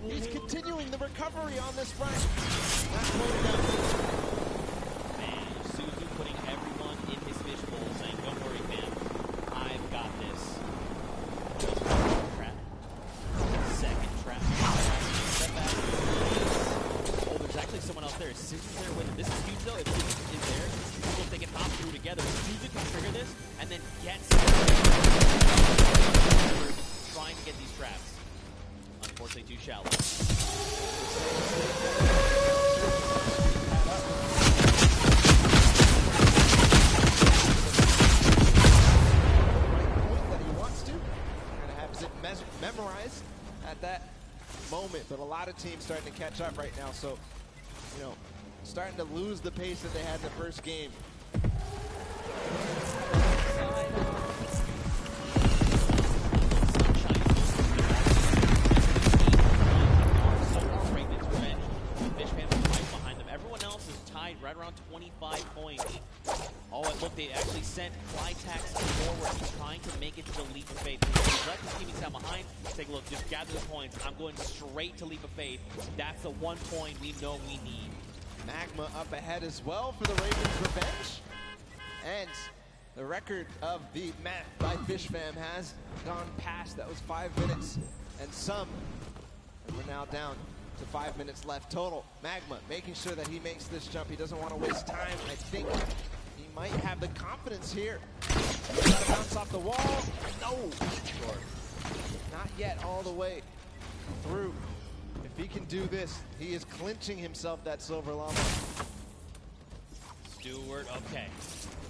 He's continuing the recovery on this front. Not quite enough. Man, Suzu putting everyone in his fishbowl, saying, don't worry, fam, I've got this. Trap. Second trap. Step back. Oh, there's actually someone else there. Suzu's there with him. This is huge, though. If Suzu is there, if they can hop through together, Suzu can trigger this and then get trying to get these traps. memorized at that moment, but a lot of teams starting to catch up right now. So, you know, starting to lose the pace that they had in the first game. Right around 25 points. Oh, and look, they actually sent Clytax forward. He's trying to make it to the Leap of Faith. He's left his teammates down behind. Take a look, just gather the points. I'm going straight to Leap of Faith. That's the 1 point we know we need. Magma up ahead as well for the Ravens' revenge. And the record of the map by FishFam has gone past. That was 5 minutes and some. And we're now down to 5 minutes left total. Magma making sure that he makes this jump. He doesn't want to waste time. I think he might have the confidence here. He's got to bounce off the wall. No. Short. Not yet all the way through. If he can do this, he is clinching himself that silver llama. Stewart, okay.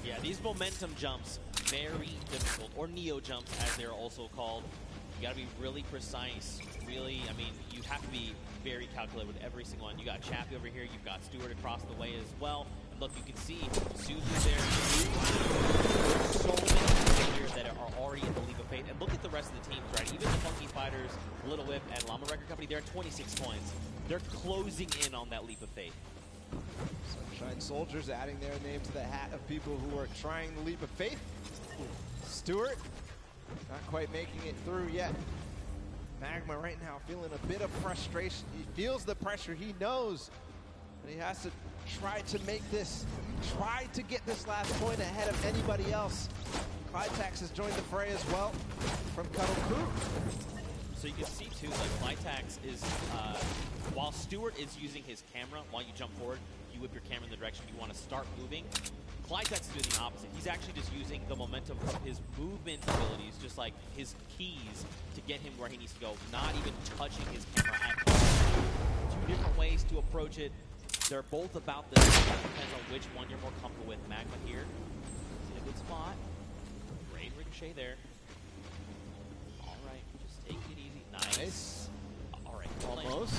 Yeah, these momentum jumps, very difficult, or neo jumps as they're also called. You gotta be really precise, really, I mean, you have to be very calculated with every single one. You got Chappie over here, you've got Stewart across the way as well. And look, you can see Suzu there. There's so many people here that are already in the Leap of Faith. And look at the rest of the teams, right? Even the Funky Fighters, Little Whip, and Llama Record Company, they're at 26 points. They're closing in on that Leap of Faith. Sunshine Soldiers adding their name to the hat of people who are trying the Leap of Faith. Stewart, not quite making it through yet. Magma right now feeling a bit of frustration. He feels the pressure. He knows that he has to try to make this, try to get this last point ahead of anybody else. Clytax has joined the fray as well from Cuddle Crew. So you can see too, like Clytax is, while Stewart is using his camera, while you jump forward, you whip your camera in the direction you want to start moving. Clytax is doing the opposite. He's actually just using the momentum from his movement abilities, just like his keys, to get him where he needs to go, not even touching his camera at all. Two different ways to approach it. They're both about the same. Depends on which one you're more comfortable with. Magma here. He's in a good spot. Great ricochet there. All right, just take it easy. Nice. All right. Almost.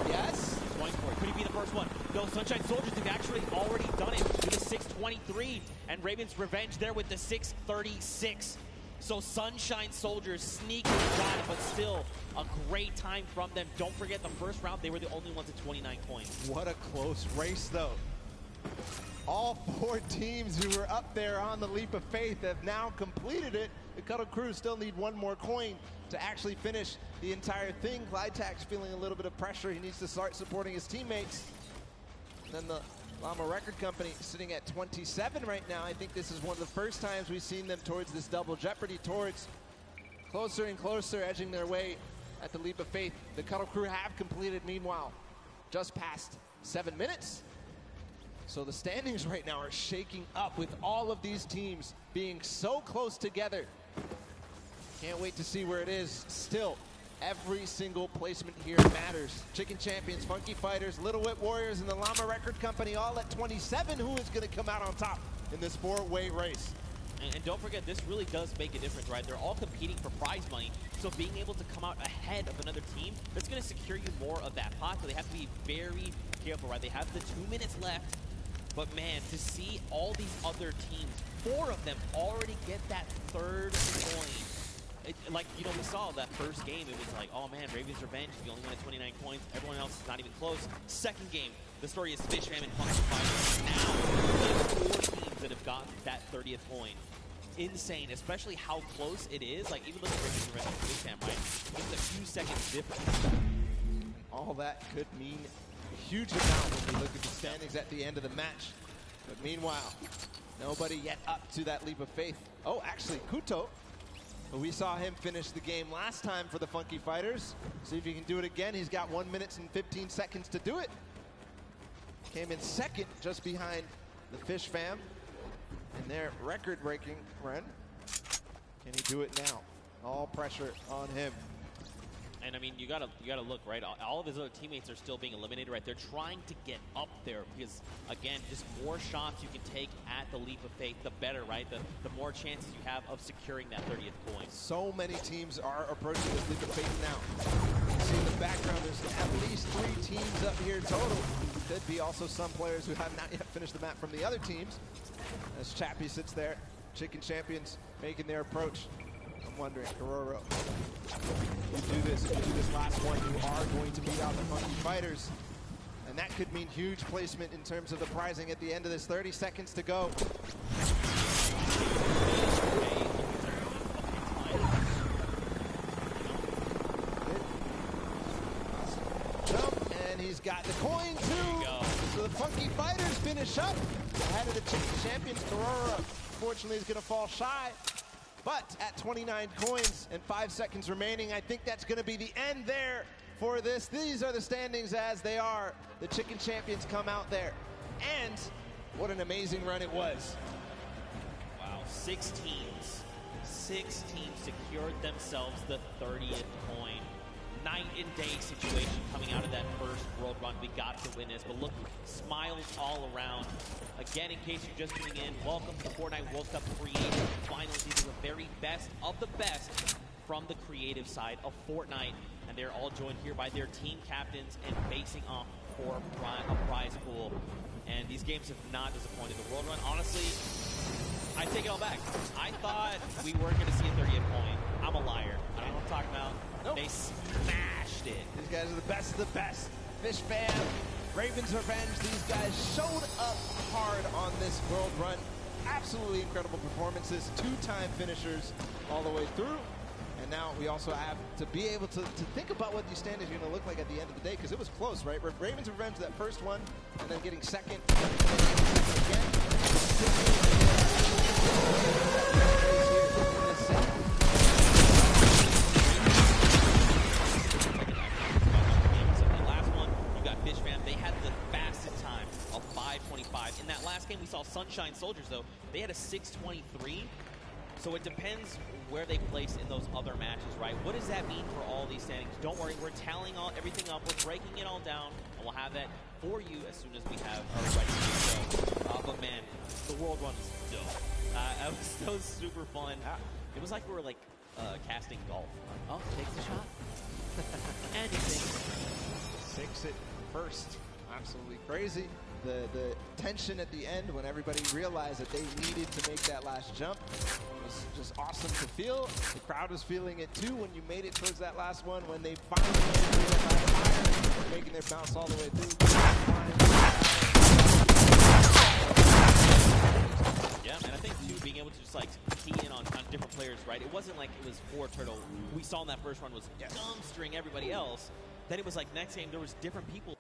Yes. He's going for it. Could he be the first one? No, Sunshine Soldiers have actually already done it with a 6:23, and Ravens Revenge there with the 6:36. So Sunshine Soldiers sneaking got it, but still a great time from them. Don't forget the first round, they were the only ones at 29 points. What a close race, though. All 4 teams who were up there on the Leap of Faith have now completed it. The Cuddle Crew still need 1 more coin to actually finish the entire thing. Clytax feeling a little bit of pressure. He needs to start supporting his teammates. And then the Llama Record Company sitting at 27 right now. I think this is one of the first times we've seen them towards this double jeopardy, towards closer and closer, edging their way at the Leap of Faith. The Cuddle Crew have completed, meanwhile, just past 7 minutes. So the standings right now are shaking up with all of these teams being so close together. Can't wait to see where it is. Still, every single placement here matters. Chicken Champions, Funky Fighters, Little Whip Warriors, and the Llama Record Company all at 27. Who is going to come out on top in this 4-way race? And don't forget, this really does make a difference, right? They're all competing for prize money, so being able to come out ahead of another team, that's going to secure you more of that pot, so they have to be very careful, right? They have the 2 minutes left, but man, to see all these other teams, 4 of them already get that 3rd point. Like, you know, we saw that first game, it was like, oh man, Ravens Revenge, you only won at 29 points, everyone else is not even close. Second game, the story is FishFam and Funky Fighters. Now, there's 4 teams that have gotten that 30th point. Insane, especially how close it is. Like, even look at Ravens Revenge and FishFam, right? Just a few seconds difference. All that could mean a huge amount when we look at the standings at the end of the match. But meanwhile, nobody yet up to that Leap of Faith. Oh, actually, Kuto. We saw him finish the game last time for the Funky Fighters. See if he can do it again. He's got 1 minute and 15 seconds to do it. Came in second, just behind the Fish Fam in their record-breaking run. Can he do it now? All pressure on him. And I mean, you gotta look, right? All of his other teammates are still being eliminated, right? They're trying to get up there because, again, just more shots you can take at the leap of faith, the better, right? The more chances you have of securing that 30th point. So many teams are approaching this leap of faith now. You see in the background, there's at least 3 teams up here total. Could be also some players who have not yet finished the map from the other teams. As Chappie sits there, Chicken Champions making their approach. I'm wondering, Kororo, if you do this last one, you are going to beat out the Funky Fighters. And that could mean huge placement in terms of the prizing at the end of this. 30 seconds to go. Jump, and he's got the coin too. So the Funky Fighters finish up ahead of the Chicken Champions. Kororo, fortunately, is going to fall shy. But at 29 coins and 5 seconds remaining, I think that's going to be the end there for this. These are the standings as they are. The Chicken Champions come out there. And what an amazing run it was. Wow, 6 teams secured themselves the 30th coin. Night and day situation coming out of that first world run. We got to win this, but look, smiles all around. Again, in case you're just tuning in, welcome to the Fortnite World Cup Creative Finals. These are the very best of the best from the creative side of Fortnite, and they're all joined here by their team captains and facing off for a prize pool. And these games have not disappointed. The world run, honestly, I take it all back. I thought we weren't going to see a 30th point. I'm a liar. I don't know what I'm talking about. Nope. They smashed it. These guys are the best of the best. Fish Fam, Raven's Revenge, these guys showed up hard on this world run. Absolutely incredible performances, 2-time finishers all the way through. And now we also have to be able to think about what these standings are going to look like at the end of the day, because it was close, right? Raven's Revenge, that first one, and then getting second again. In that last game, we saw Sunshine Soldiers, though. They had a 6:23, so it depends where they place in those other matches, right? What does that mean for all these standings? Don't worry, we're tallying everything up. We're breaking it all down, and we'll have that for you as soon as we have our ready to go. But man, the world run was dope. It was so super fun. It was like we were like casting golf. Oh, takes the shot. Anything. 6 at first. Absolutely crazy. The tension at the end when everybody realized that they needed to make that last jump was just awesome to feel. The crowd was feeling it too when you made it towards that last one, when they finally made it through that last fire, making their bounce all the way through. Yeah, and I think too, being able to just like key in on different players, right? It wasn't like it was 4 Turtle. We saw in that first run was dumpstering everybody else. Then it was like next game there was different people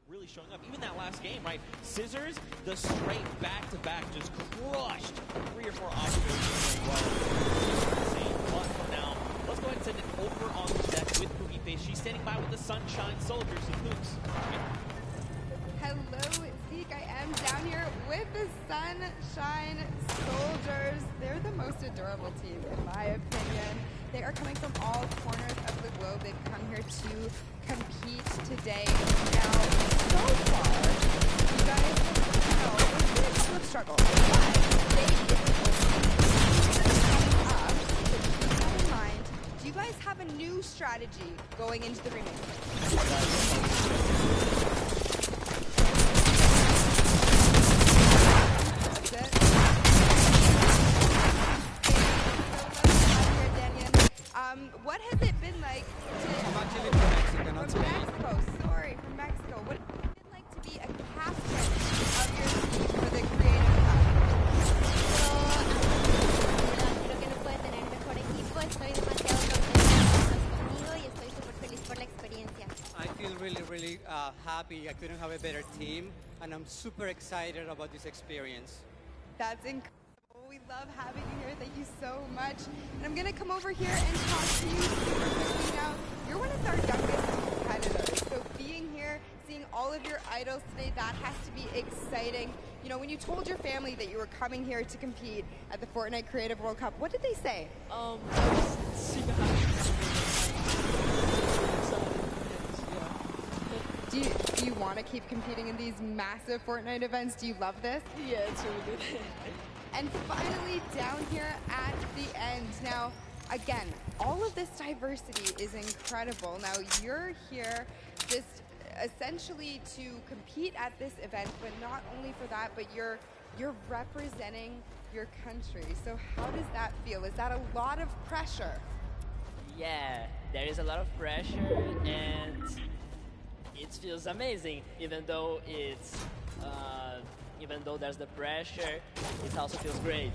really showing up. Even that last game, right? Scissors, the straight back-to-back just crushed 3 or 4 obstacles. But for now, let's go ahead and send it over on the deck with Poogie Face. She's standing by with the Sunshine Soldiers and Pooks. Hello, Zeke. I am down here with the Sunshine Soldiers. They're the most adorable team, in my opinion. They are coming from all corners of the globe. They've come here to compete today. Now, so far, you guys, it's been a couple of struggles, but they did coming up. So keep that in mind. Do you guys have a new strategy going into the remake? That's it. What has it been like I'm actually from Mexico, not from Mexico, sorry, from Mexico. What has it been like to be a captain of your team for the Creative Cup? Creo que no puede tener mejor equipo. Estoy demasiado contenta conmigo y estoy súper feliz por la experiencia. I feel really happy. I couldn't have a better team, and I'm super excited about this experience. That's incredible. We love having you here. Thank you so much. And I'm going to come over here and talk to you super quickly now. You're one of our youngest competitors. So being here, seeing all of your idols today, that has to be exciting. You know, when you told your family that you were coming here to compete at the Fortnite Creative World Cup, what did they say? I was super happy. Do you want to keep competing in these massive Fortnite events? Do you love this? Yeah, it's really good. And finally, down here at the end. Now, again, all of this diversity is incredible. Now, you're here just essentially to compete at this event, but not only for that, but you're representing your country. So how does that feel? Is that a lot of pressure? Yeah, there is a lot of pressure, and it feels amazing. Even though there's the pressure, it also feels great.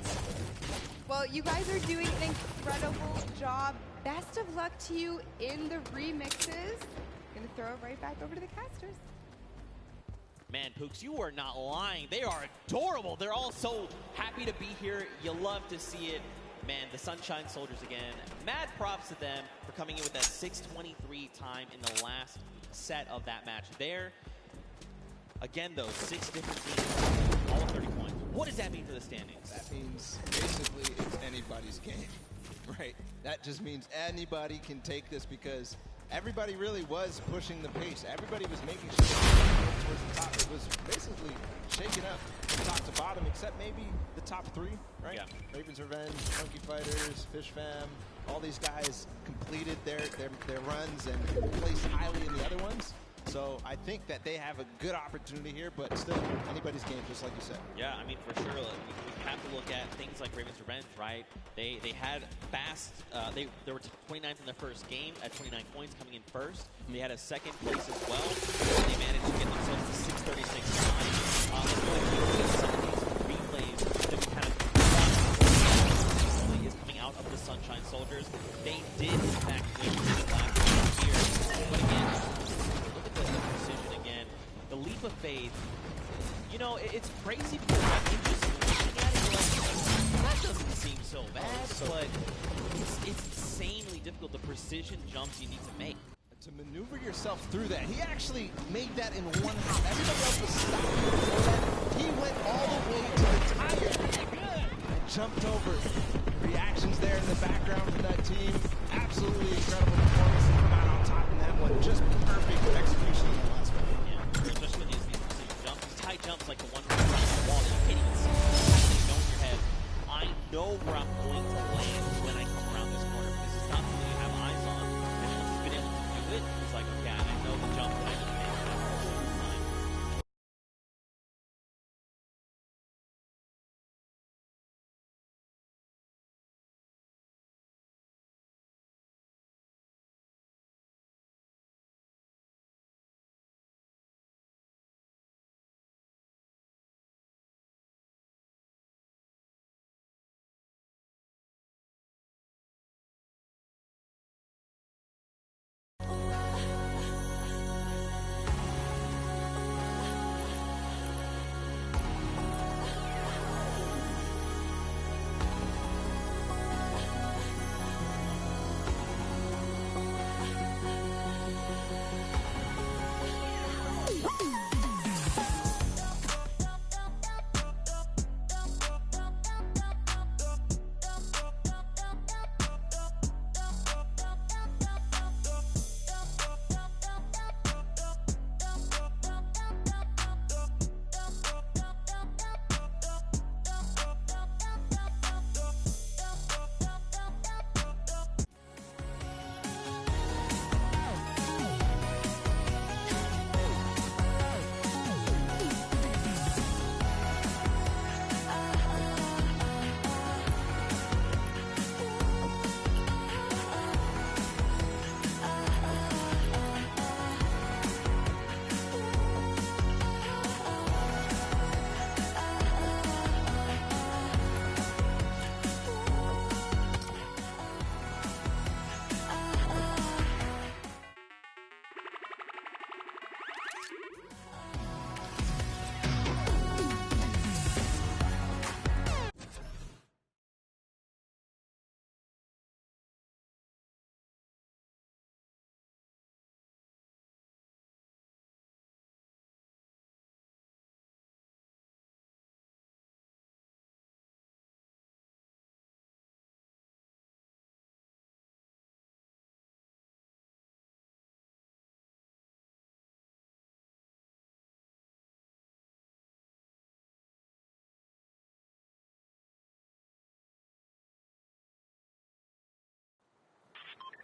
Well, you guys are doing an incredible job. Best of luck to you in the remixes. Gonna throw it right back over to the casters. Man, Pooks, you are not lying. They are adorable. They're all so happy to be here. You love to see it. Man, the Sunshine Soldiers again. Mad props to them for coming in with that 6:23 time in the last set of that match there. Again, though, 6 different teams, all 30 points. What does that mean for the standings? That means basically it's anybody's game, right? That just means anybody can take this because everybody really was pushing the pace. Everybody was making sure that towards the top. It was basically shaking up from top to bottom, except maybe the top 3, right? Yeah. Raven's Revenge, Monkey Fighters, Fish Fam, all these guys completed their runs and placed highly in the other ones. So I think that they have a good opportunity here, but still anybody's game, just like you said. Yeah, I mean, for sure, we have to look at things like Raven's Revenge, right? They had fast, they were 29th in their first game at 29 points, coming in first. They had a second place as well. They managed to get themselves to 6:36 time. Let's go ahead and some of these replays that we kind of is coming out of the Sunshine Soldiers. They did, in fact, win the last year. But again, look at the precision again. The leap of faith. You know, it's crazy because I think just looking at it, you're like, that doesn't seem so bad, but it's insanely difficult, the precision jumps you need to make. To maneuver yourself through that, he actually made that in one hop. Everybody else was stopping before that. He went all the way to the tire and jumped over. Reactions there in the background from that team. Absolutely incredible performance to come out on top in that one. Just perfect execution in the last one. Yeah, especially with these jumps, these high jumps like the one around the wall that you can't even see. You know in your head, I know where I'm going to land when I come around this corner because it's not something you have eyes on. And once you've been able to do it, it's like, okay, I know the jump that I need to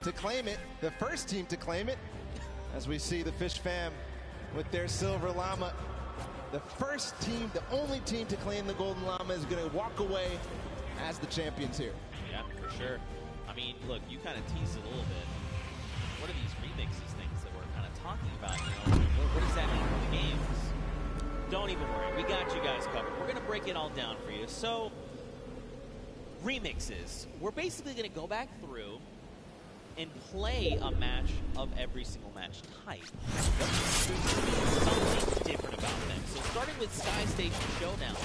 to claim it, the first team to claim it, as we see the Fish Fam with their Silver Llama. The first team, the only team to claim the Golden Llama is going to walk away as the champions here. Yeah, for sure. I mean, look, you kind of teased it a little bit. What are these remixes things that we're kind of talking about? You know, what does that mean for the games? Don't even worry, we got you guys covered. We're gonna break it all down for you. So, remixes. We're basically gonna go back through and play a match of every single match type. There's gonna be something different about them. So starting with Sky Station Showdown.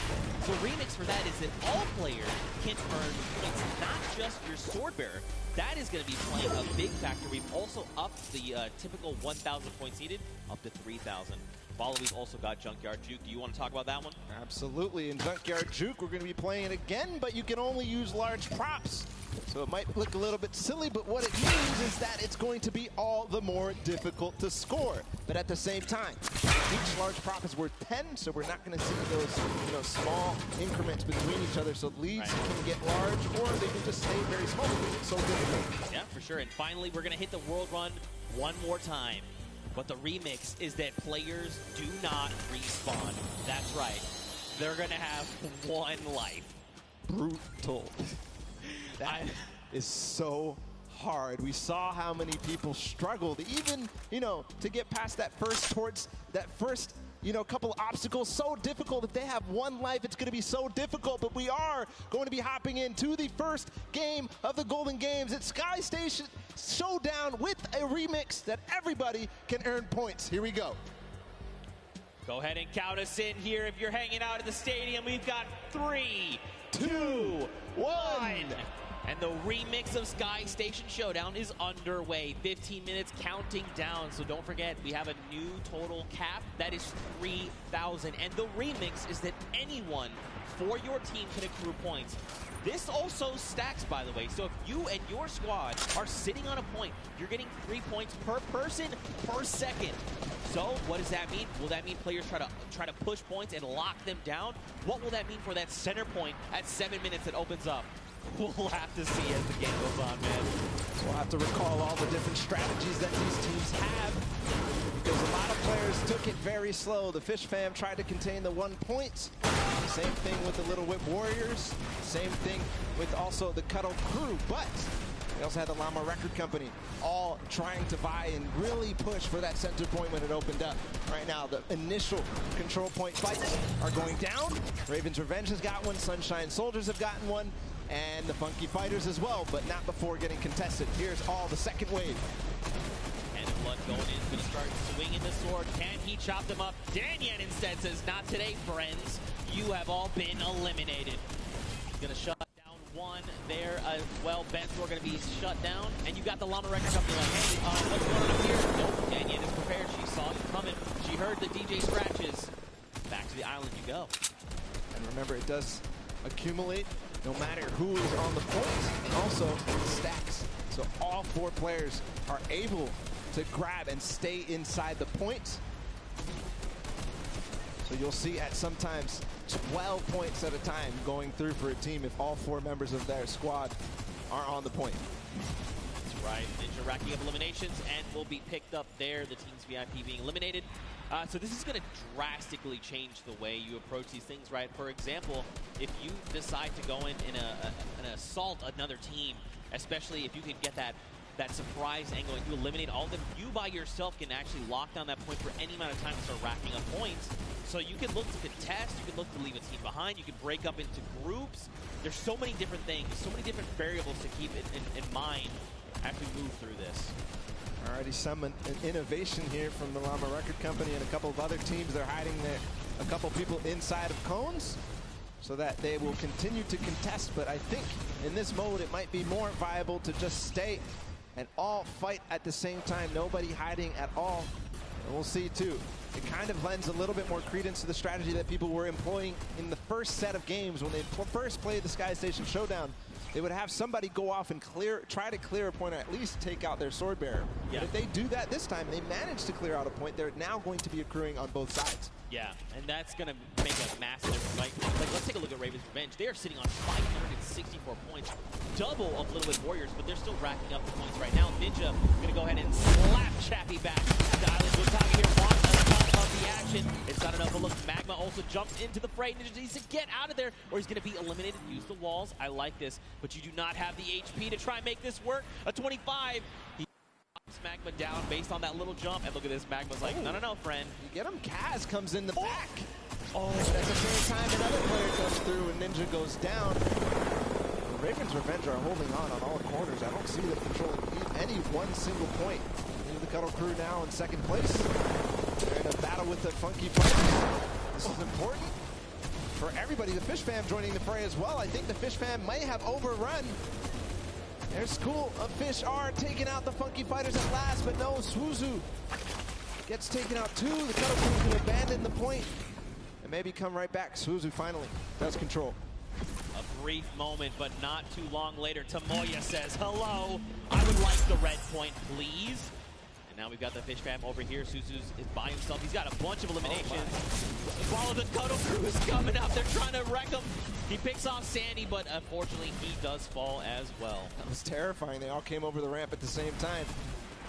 So remix for that is that all players can earn points, not just your sword bearer. That is going to be playing a big factor. We've also upped the typical 1,000 points needed up to 3,000. Follow, we've also got Junkyard Juke. Do you want to talk about that one? Absolutely. In Junkyard Juke, we're going to be playing it again, but you can only use large props. So it might look a little bit silly, but what it means is that it's going to be all the more difficult to score. But at the same time, each large prop is worth 10, so we're not going to see those small increments between each other. So leads can get large, or they can just stay very small because it's so difficult. Yeah, for sure. And finally, we're going to hit the World Run one more time. But the remix is that players do not respawn. That's right. They're going to have one life. Brutal. That is so hard. We saw how many people struggled, even, to get past that first couple obstacles. So difficult. If they have one life, it's going to be so difficult. But we are going to be hopping into the first game of the Golden Games. It's Sky Station Showdown with a remix that everybody can earn points. Here we go. Go ahead and count us in here. If you're hanging out at the stadium, we've got 3, 2, 1. And the remix of Sky Station Showdown is underway. 15 minutes counting down. So don't forget, we have a new total cap. That is 3,000. And the remix is that anyone for your team can accrue points. This also stacks, by the way. So if you and your squad are sitting on a point, you're getting 3 points per person per second. So what does that mean? Will that mean players try to push points and lock them down? What will that mean for that center point at 7 minutes that opens up? We'll have to see as the game goes on, man. So we'll have to recall all the different strategies that these teams have, because a lot of players took it very slow. The Fish Fam tried to contain the 1 point. Same thing with the Little Whip Warriors. Same thing with also the Cuddle Crew. But we also had the Llama Record Company all trying to vie and really push for that center point when it opened up. Right now, the initial control point fights are going down. Raven's Revenge has got one. Sunshine Soldiers have gotten one. And the Funky Fighters as well, but not before getting contested. Here's all the second wave. And Blood going in, going to start swinging the sword. Can he chop them up? Danyan instead says, not today, friends. You have all been eliminated. He's going to shut down one there as well. Bensor going to be shut down. And you got the Llama Record Company like, hey, what's going on here? Nope, Danyan is prepared. She saw you coming. She heard the DJ scratches. Back to the island you go. And remember, it does accumulate no matter who is on the point, and also stacks. So all 4 players are able to grab and stay inside the point. So you'll see at sometimes 12 points at a time going through for a team if all 4 members of their squad are on the point. That's right. Ninja racking up eliminations and will be picked up there. The team's VIP being eliminated. So this is going to drastically change the way you approach these things, right? For example, if you decide to go in and assault another team, especially if you can get that surprise angle and you eliminate all of them, you by yourself can actually lock down that point for any amount of time and start racking up points. So you can look to contest, you can look to leave a team behind, you can break up into groups. There's so many different things, so many different variables to keep in mind as we move through this. Already some innovation here from the Llama Record Company and a couple of other teams. They're hiding a couple people inside of cones so that they will continue to contest. But I think in this mode, it might be more viable to just stay and all fight at the same time. Nobody hiding at all. And we'll see too. It kind of lends a little bit more credence to the strategy that people were employing in the first set of games when they first played the Sky Station Showdown. they would have somebody go off and try to clear a point, or at least take out their sword bearer. Yeah. But if they do that this time, they manage to clear out a point, they're now going to be accruing on both sides. Yeah, and that's going to make a massive difference. Like, let's take a look at Raven's Revenge. They are sitting on 564 points, double of Little Whip Warriors, but they're still racking up the points right now. Ninja going to go ahead and slap Chappie back at the island. Butagi here wants a ton of the action. It's not enough, but look, Magma also jumps into the fray. Ninja needs to get out of there, or he's going to be eliminated. Use the walls. I like this, but you do not have the HP to try and make this work. A 25. Magma down based on that little jump, and look at this, Magma's like, no, friend. You get him, Kaz comes in the back. Oh, but at the same time, another player comes through and Ninja goes down. The Raven's Revenge are holding on all corners. I don't see them controlling any one single point. Into the Cuddle Crew now in second place. They're in a battle with the Funky Fighters. This is important for everybody. The Fish Fam joining the fray as well. I think the Fish Fam may have overrun. Their school of Fish are taking out the Funky Fighters at last, but no, Suzu gets taken out too. The Cuddle Crew can abandon the point and maybe come right back. Suzu finally does control. A brief moment, but not too long later, Tomoya says, hello, I would like the red point, please. And now we've got the Fish Fam over here. Suzu is by himself. He's got a bunch of eliminations. While the Cuddle Crew is coming up, they're trying to wreck him. He picks off Sandy, but unfortunately, he does fall as well. That was terrifying. They all came over the ramp at the same time.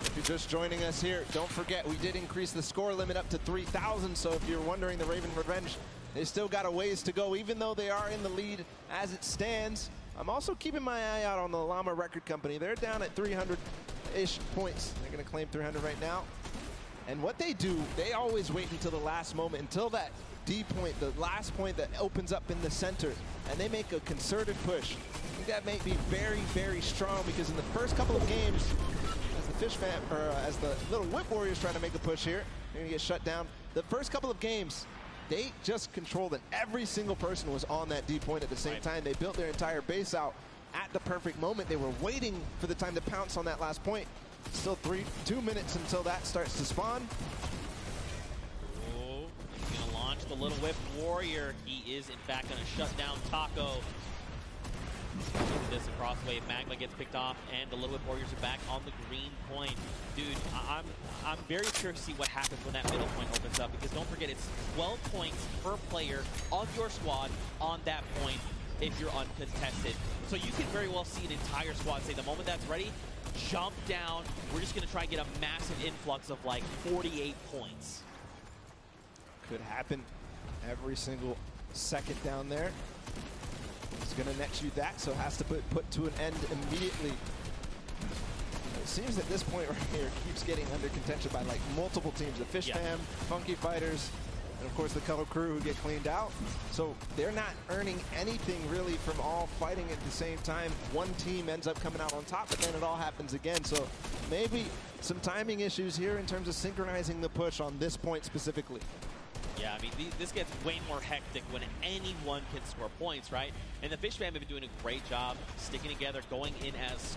If you're just joining us here, don't forget we did increase the score limit up to 3,000. So if you're wondering, the Raven Revenge, they still got a ways to go, even though they are in the lead as it stands. I'm also keeping my eye out on the Llama Record Company. They're down at 300-ish points. They're going to claim 300 right now. And what they do, they always wait until the last moment, until that D point, the last point that opens up in the center, and they make a concerted push. I think that may be very, very strong, because in the first couple of games, as the Fish Fam, or as the Little Whip Warriors trying to make a push here, they're gonna get shut down. The first couple of games, they just controlled it. Every single person was on that D point at the same time. They built their entire base out at the perfect moment. They were waiting for the time to pounce on that last point. Still 2 minutes until that starts to spawn. He's going to launch the Little Whip Warrior. He is, in fact, going to shut down Taco. This across the way, Magma gets picked off, and the Little Whip Warriors are back on the green point. Dude, I'm very curious to see what happens when that middle point opens up, because don't forget, it's 12 points per player on your squad on that point if you're uncontested. So you can very well see an entire squad say, the moment that's ready, jump down. We're just going to try and get a massive influx of like 48 points. Could happen every single second down there. He's going to net you that, so has to put to an end immediately. It seems that this point right here keeps getting under contention by like multiple teams. The Fish Fam, Funky Fighters, and of course the Cuddle Crew who get cleaned out. So they're not earning anything really from all fighting at the same time. One team ends up coming out on top, but then it all happens again. So maybe some timing issues here in terms of synchronizing the push on this point specifically. Yeah, I mean, this gets way more hectic when anyone can score points, right? And the Fish Fam have been doing a great job sticking together, going in as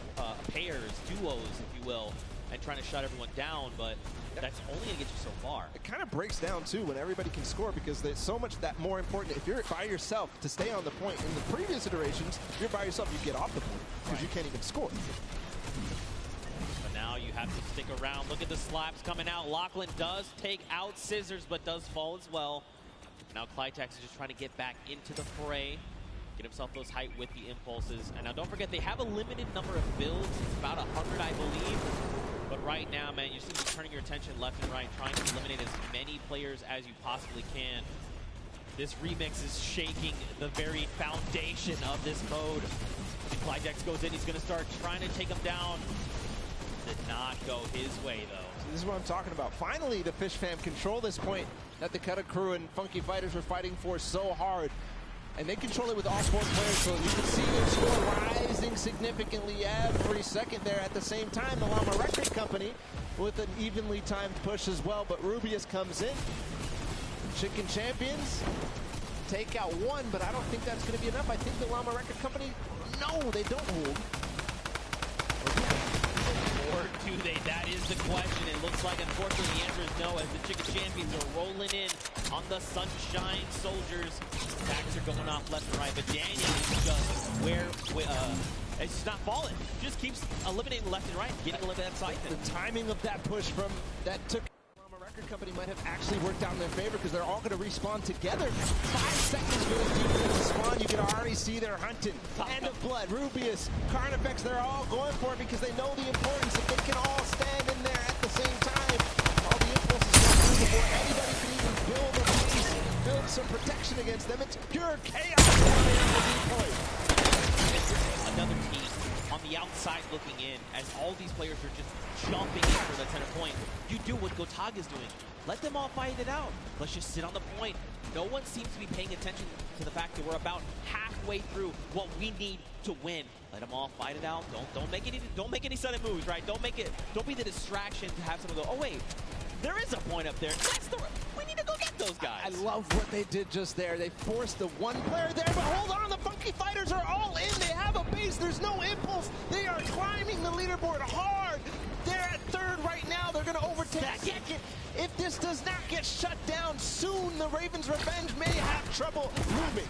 pairs, duos, if you will, and trying to shut everyone down, but that's only going to get you so far. It kind of breaks down, too, when everybody can score, because there's so much that more important. If you're by yourself to stay on the point, in the previous iterations, if you're by yourself, you get off the point, because you can't even score. But now you have to stick around. Look at the slaps coming out. Lachlan does take out Scissors, but does fall as well. Now Clytex is just trying to get back into the fray, get himself those height with the impulses. And now don't forget, they have a limited number of builds. It's about 100, I believe. But right now, man, you're simply turning your attention left and right, trying to eliminate as many players as you possibly can. This remix is shaking the very foundation of this mode. Clytex goes in, he's going to start trying to take him down. Did not go his way, though. So this is what I'm talking about. Finally, the Fish Fam control this point that the Cuddle Crew and Funky Fighters were fighting for so hard. And they control it with all 4 players, so you can see their score rising significantly every second there. At the same time, the Llama Record Company with an evenly timed push as well, but Rubius comes in. Chicken Champions take out 1, but I don't think that's going to be enough. I think the Llama Record Company, no, they don't hold. Or do they? That is the question. It looks like, unfortunately, the answer is no, as the Chicken Champions are rolling in on the Sunshine Soldiers. Attacks are going off left and right, but Danny is just It's just not falling. Just keeps eliminating left and right, getting a little bit outside. The timing of that push from that took Llama Record Company might have actually worked out in their favor because they're all going to respawn together. 5 seconds for this defense to spawn. You can already see they're hunting. End of Blood, Rubius, Carnifex, they're all going for it because they know the importance that they can all stand in there at the same time. All the impulses go through before anybody can even build a base, build some protection against them. It's pure chaos down there at the D-point. Another team on the outside looking in as all these players are just jumping in for the center point. You do what Gotaga's doing. Let them all fight it out. Let's just sit on the point. No one seems to be paying attention to the fact that we're about halfway through what we need to win. Let them all fight it out. Don't make any sudden moves, right? Don't be the distraction to have someone go, oh wait, there is a point up there. We need to go get those guys. I love what they did just there. They forced the one player there, but hold on, the Funky Fighters are all in. They have a base. There's no impulse. They are climbing the leaderboard hard. They're at third right now. They're going to overtake second. If this does not get shut down soon, the Ravens' revenge may have trouble moving.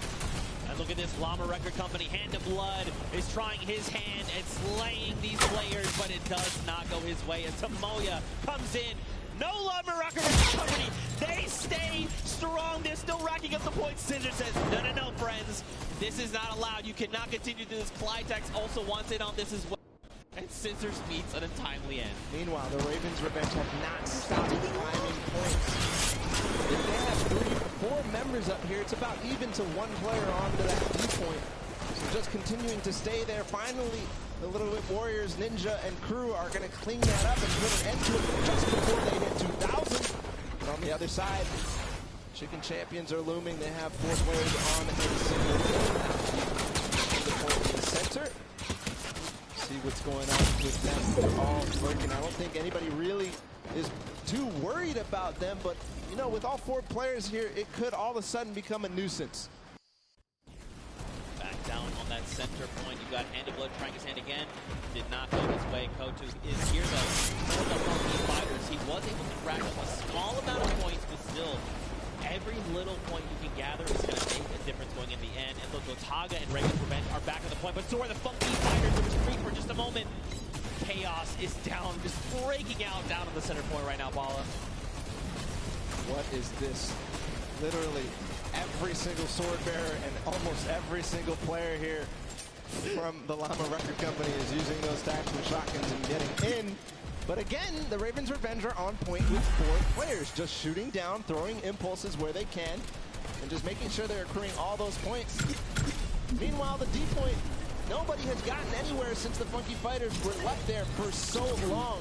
And look at this, Llama Record Company, Hand of Blood, is trying his hand and slaying these players, but it does not go his way as Tamoya comes in. No Llama Record Company, they stay strong, they're still racking up the points. Scissor says, no, friends, this is not allowed. You cannot continue to do this. Clytex also wants in on this as well. And Scissors meets an untimely end. Meanwhile, the Ravens' revenge have not stopped climbing points. If they have 3 or 4 members up here, it's about even to one player onto that D-point. So just continuing to stay there. Finally, the Little Whip Warriors, Ninja, and crew are going to clean that up and put an end to it just before they hit 2,000. And on the other side, Chicken Champions are looming. They have 4 players on a single game. The point in the center. See what's going on with them. They're all lurking. I don't think anybody really is too worried about them, but you know, with all 4 players here, it could all of a sudden become a nuisance. Back down on that center point, you got Hand of Blood trying his hand again. Did not go his way. Kotu is here though for the Funky Fighters. He was able to rack up a small amount of points, but still, every little point you can gather is going to make a difference going in the end. And look, Gotaga and Ravens Revenge are back on the point, but so are the Funky Fighters. It was free for just a moment. Chaos is down, just breaking out down on the center point right now, Bala. What is this? Literally every single sword bearer and almost every single player here from the Llama Record Company is using those tactical shotguns and getting in. But again, the Ravens Revenge are on point with 4 players, just shooting down, throwing impulses where they can, and just making sure they're accruing all those points. Meanwhile, the D-point, nobody has gotten anywhere since the Funky Fighters were left there for so long.